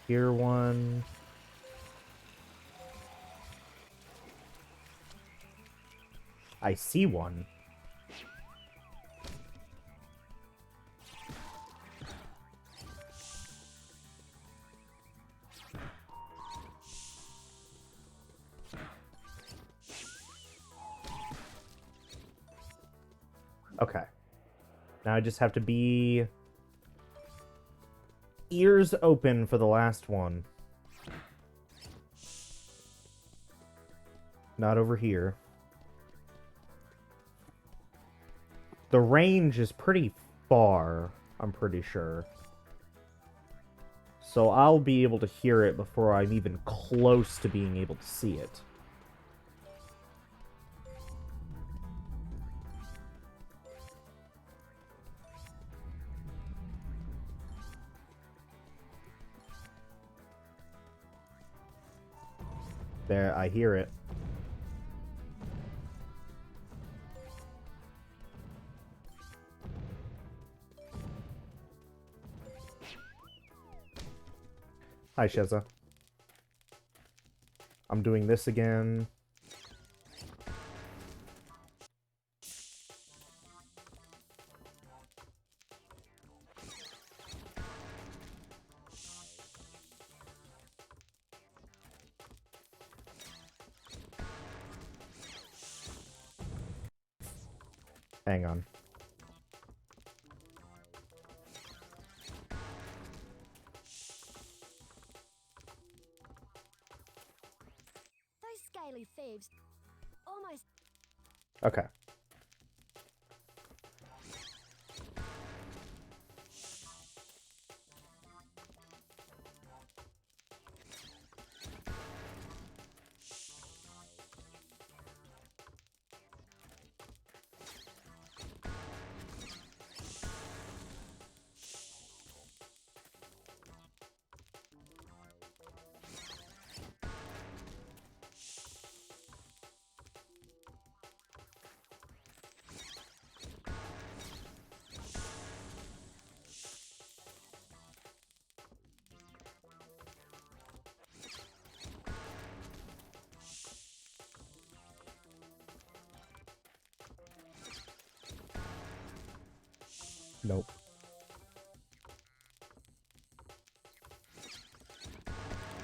Hear one. I see one. Okay. Now I just have to be ears open for the last one. Not over here. The range is pretty far, I'm pretty sure. So I'll be able to hear it before I'm even close to being able to see it. There, I hear it. Hi, Sheza. I'm doing this again. Hang on.
Those scaly thieves almost.
Okay. Nope.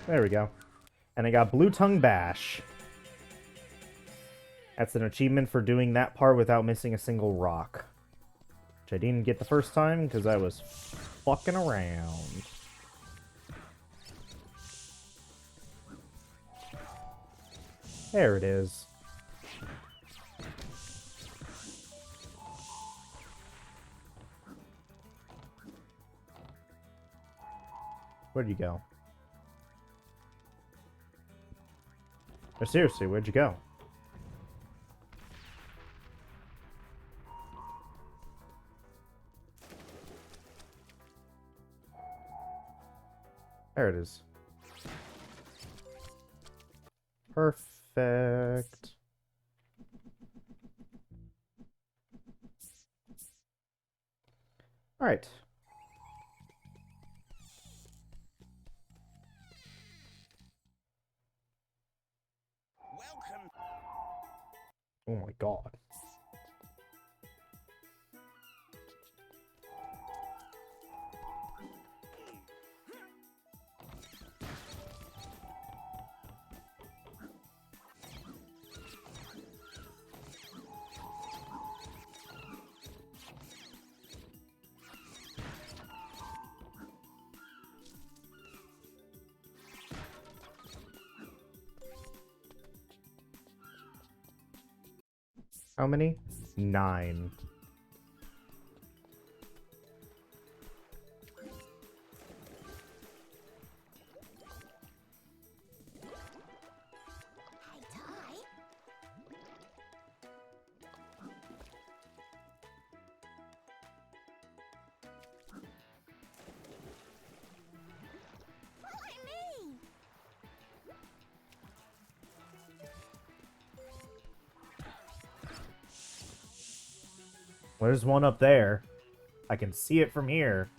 There we go. And I got Blue Tongue Bash. That's an achievement for doing that part without missing a single rock. Which I didn't get the first time because I was fucking around. There it is. Where'd you go? No, seriously, where'd you go? There it is. Perfect. All right.
Welcome.
Oh my god. How many? 9.
Hey, Ty. Follow me.
There's one up there. I can see it from here.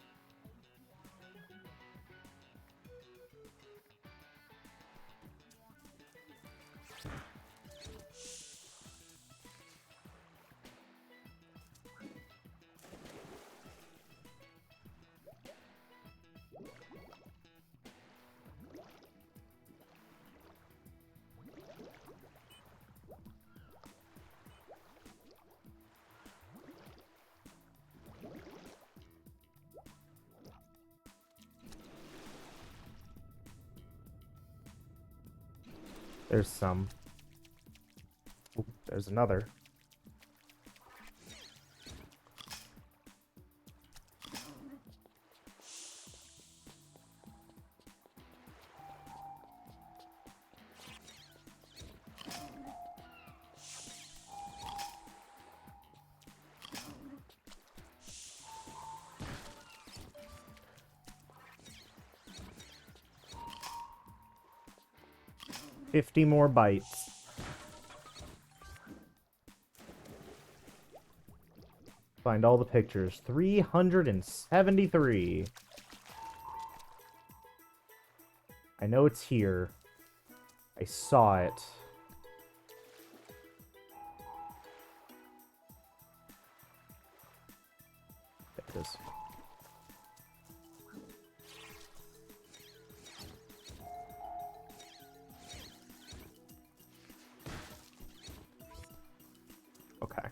There's some. Ooh, there's another. $50 more bites. Find all the pictures. 373. I know it's here. I saw it. There it is. Okay. I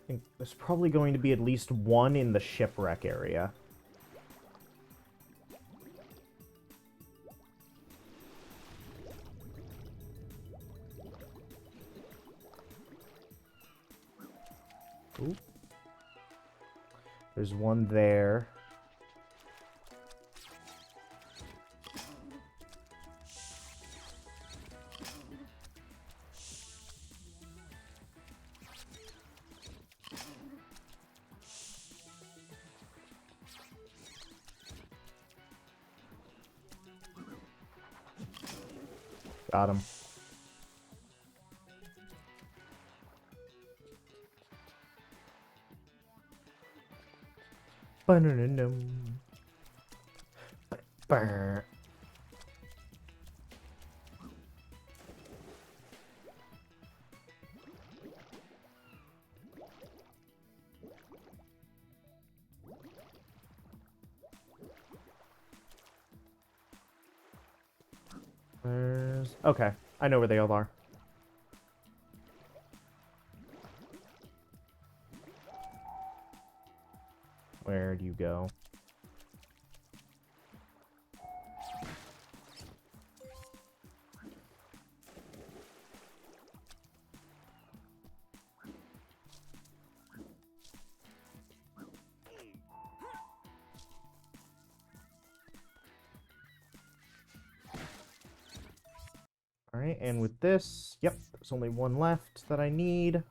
think there's probably going to be at least one in the shipwreck area. Ooh. There's one there. Got him. Ba-dum-dum-dum. Ba-brr. Okay, I know where they all are. Where do you go? Alright, and with this, yep, there's only one left that I need.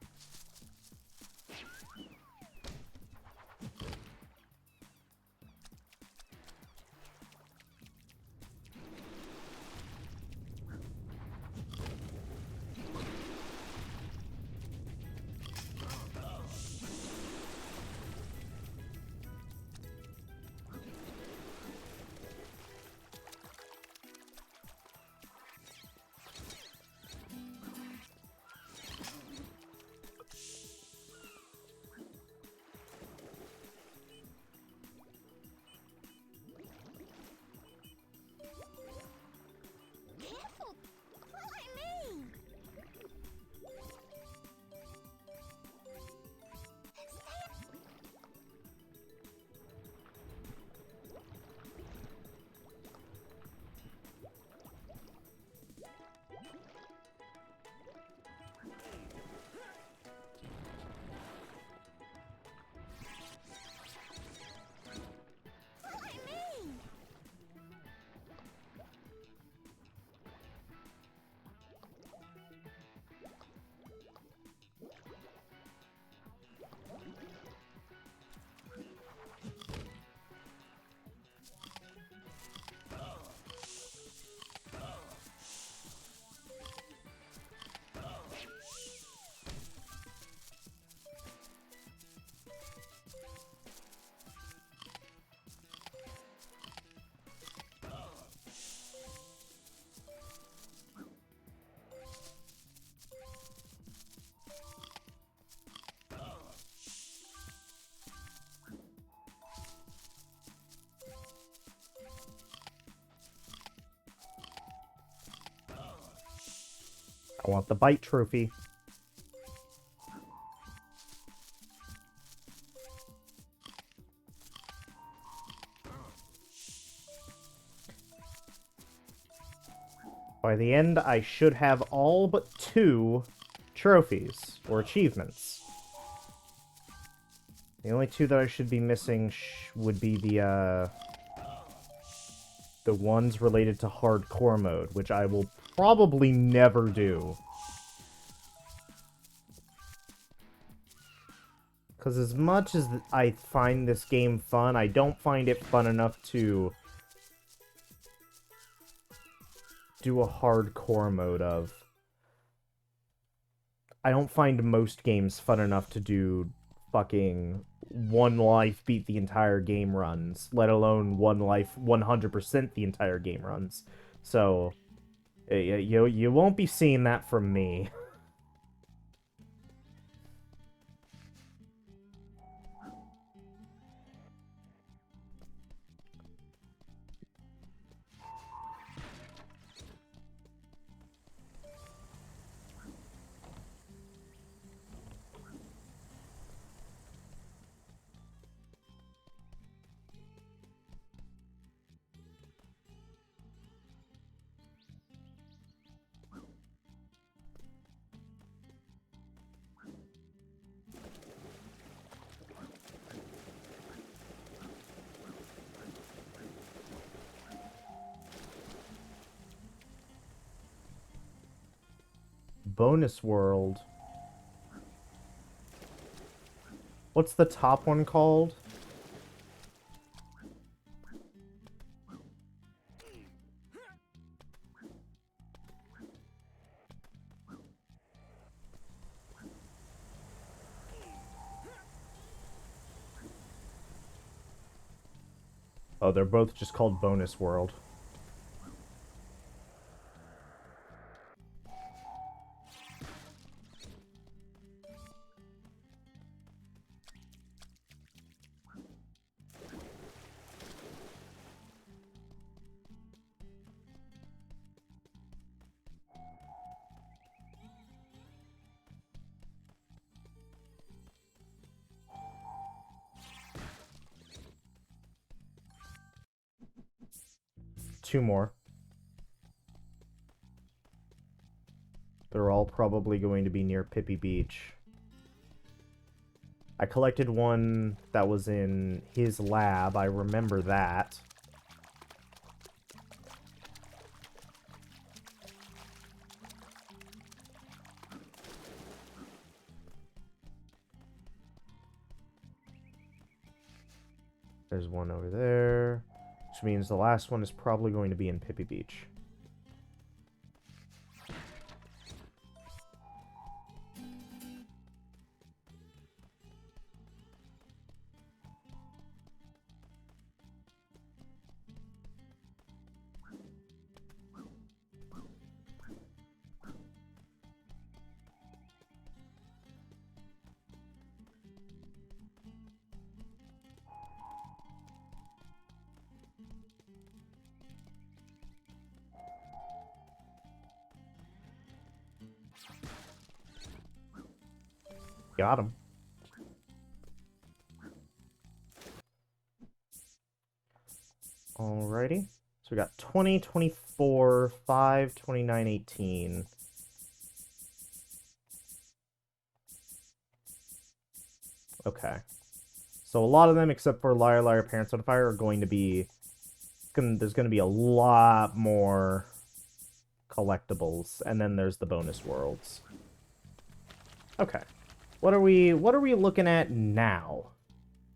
Careful! Follow me! Follow me!
I want the bite trophy. By the end, I should have all but 2 trophies or achievements. The only 2 that I should be missing would be the ones related to hardcore mode, which I will probably never do. Because as much as I find this game fun, I don't find it fun enough to do a hardcore mode of. I don't find most games fun enough to do fucking 1 life beat the entire game runs, let alone 1 life 100% the entire game runs. So, you won't be seeing that from me. Bonus world. What's the top one called? Oh, they're both just called bonus world. Two more. They're all probably going to be near Pippi Beach. I collected one that was in his lab. I remember that. There's one over there, which means the last one is probably going to be in Pippi Beach. Got him. Alrighty. So we got 20, 24, 5, 29, 18. Okay. So a lot of them, except for Liar Liar Parents on Fire, are going to be... There's going to be a lot more collectibles. And then there's the bonus worlds. Okay. What are we looking at now?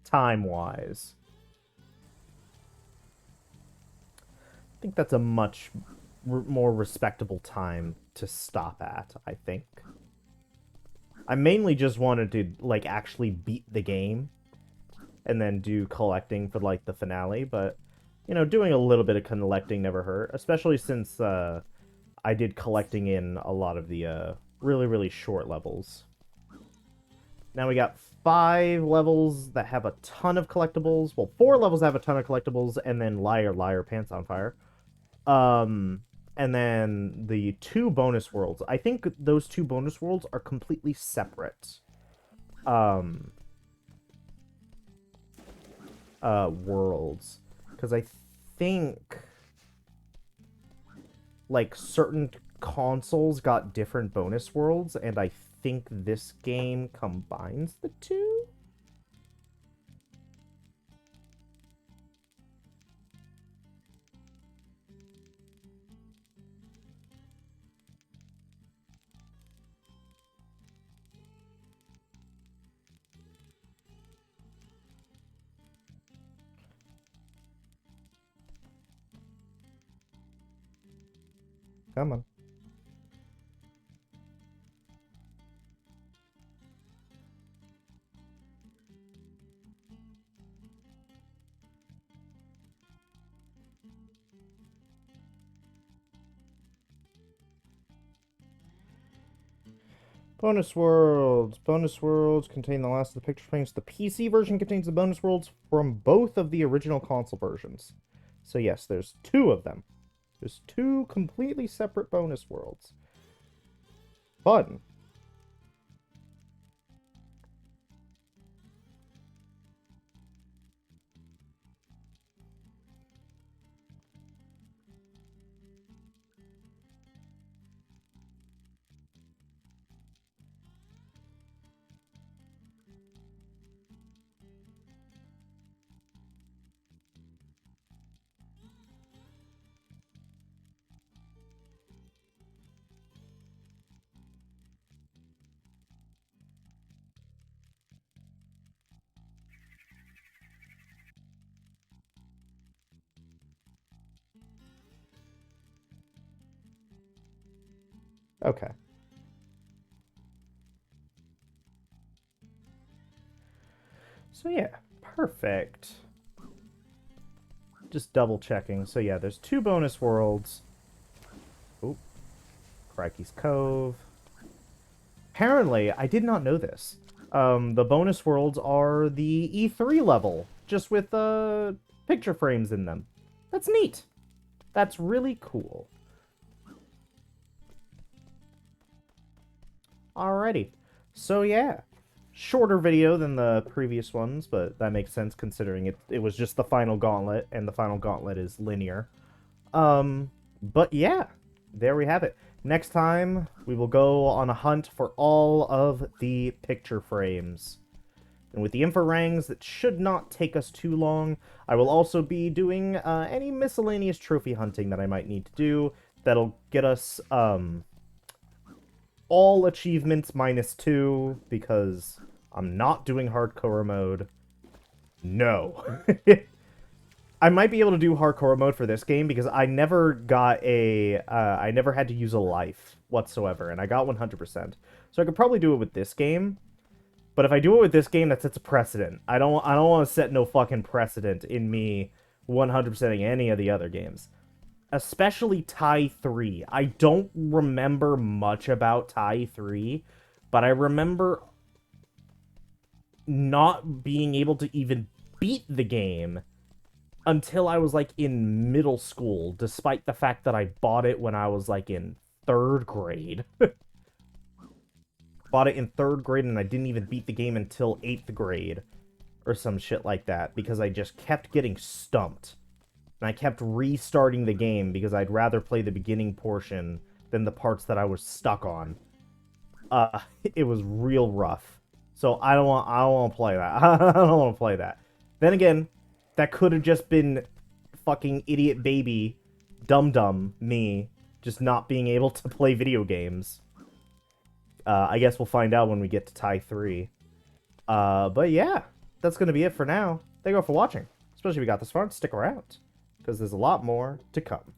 Time-wise. I think that's a much more respectable time to stop at, I think. I mainly just wanted to, like, actually beat the game and then do collecting for, like, the finale, but, you know, doing a little bit of collecting never hurt, especially since I did collecting in a lot of the really, really short levels. Now we got 5 levels that have a ton of collectibles. Well, 4 levels have a ton of collectibles, and then Liar Liar Pants on Fire. And then the 2 bonus worlds. I think those 2 bonus worlds are completely separate. Worlds. Because I think... like certain consoles got different bonus worlds, and I think this game combines the two. Come on. Bonus worlds. Bonus worlds contain the last of the picture frames. The PC version contains the bonus worlds from both of the original console versions. So yes, there's two of them. There's two completely separate bonus worlds. Fun. Okay. So yeah, perfect. Just double checking. So yeah, there's two bonus worlds. Oop. Crikey's Cove. Apparently, I did not know this. The bonus worlds are the E3 level, just with picture frames in them. That's neat. That's really cool. Alrighty. So yeah, shorter video than the previous ones, but that makes sense considering it was just the final gauntlet, and the final gauntlet is linear. But yeah, there we have it. Next time, we will go on a hunt for all of the picture frames. And with the infrarangs, that should not take us too long. I will also be doing any miscellaneous trophy hunting that I might need to do. That'll get us all achievements -2, because I'm not doing hardcore mode. No. I might be able to do hardcore mode for this game because I never got I never had to use a life whatsoever, and I got 100%. So I could probably do it with this game, but if I do it with this game, that sets a precedent. I don't want to set no fucking precedent in me 100%ing any of the other games. Especially Tai 3. I don't remember much about Tai 3, but I remember not being able to even beat the game until I was, like, in middle school, despite the fact that I bought it when I was, like, in 3rd grade. Bought it in 3rd grade, and I didn't even beat the game until 8th grade, or some shit like that, because I just kept getting stumped. And I kept restarting the game, because I'd rather play the beginning portion than the parts that I was stuck on. It was real rough. So I don't want to play that. I don't want to play that. Then again, that could have just been fucking idiot baby, dum-dum me, just not being able to play video games. I guess we'll find out when we get to Tai 3. But yeah, that's going to be it for now. Thank you all for watching. Especially if you got this far, stick around, because there's a lot more to come.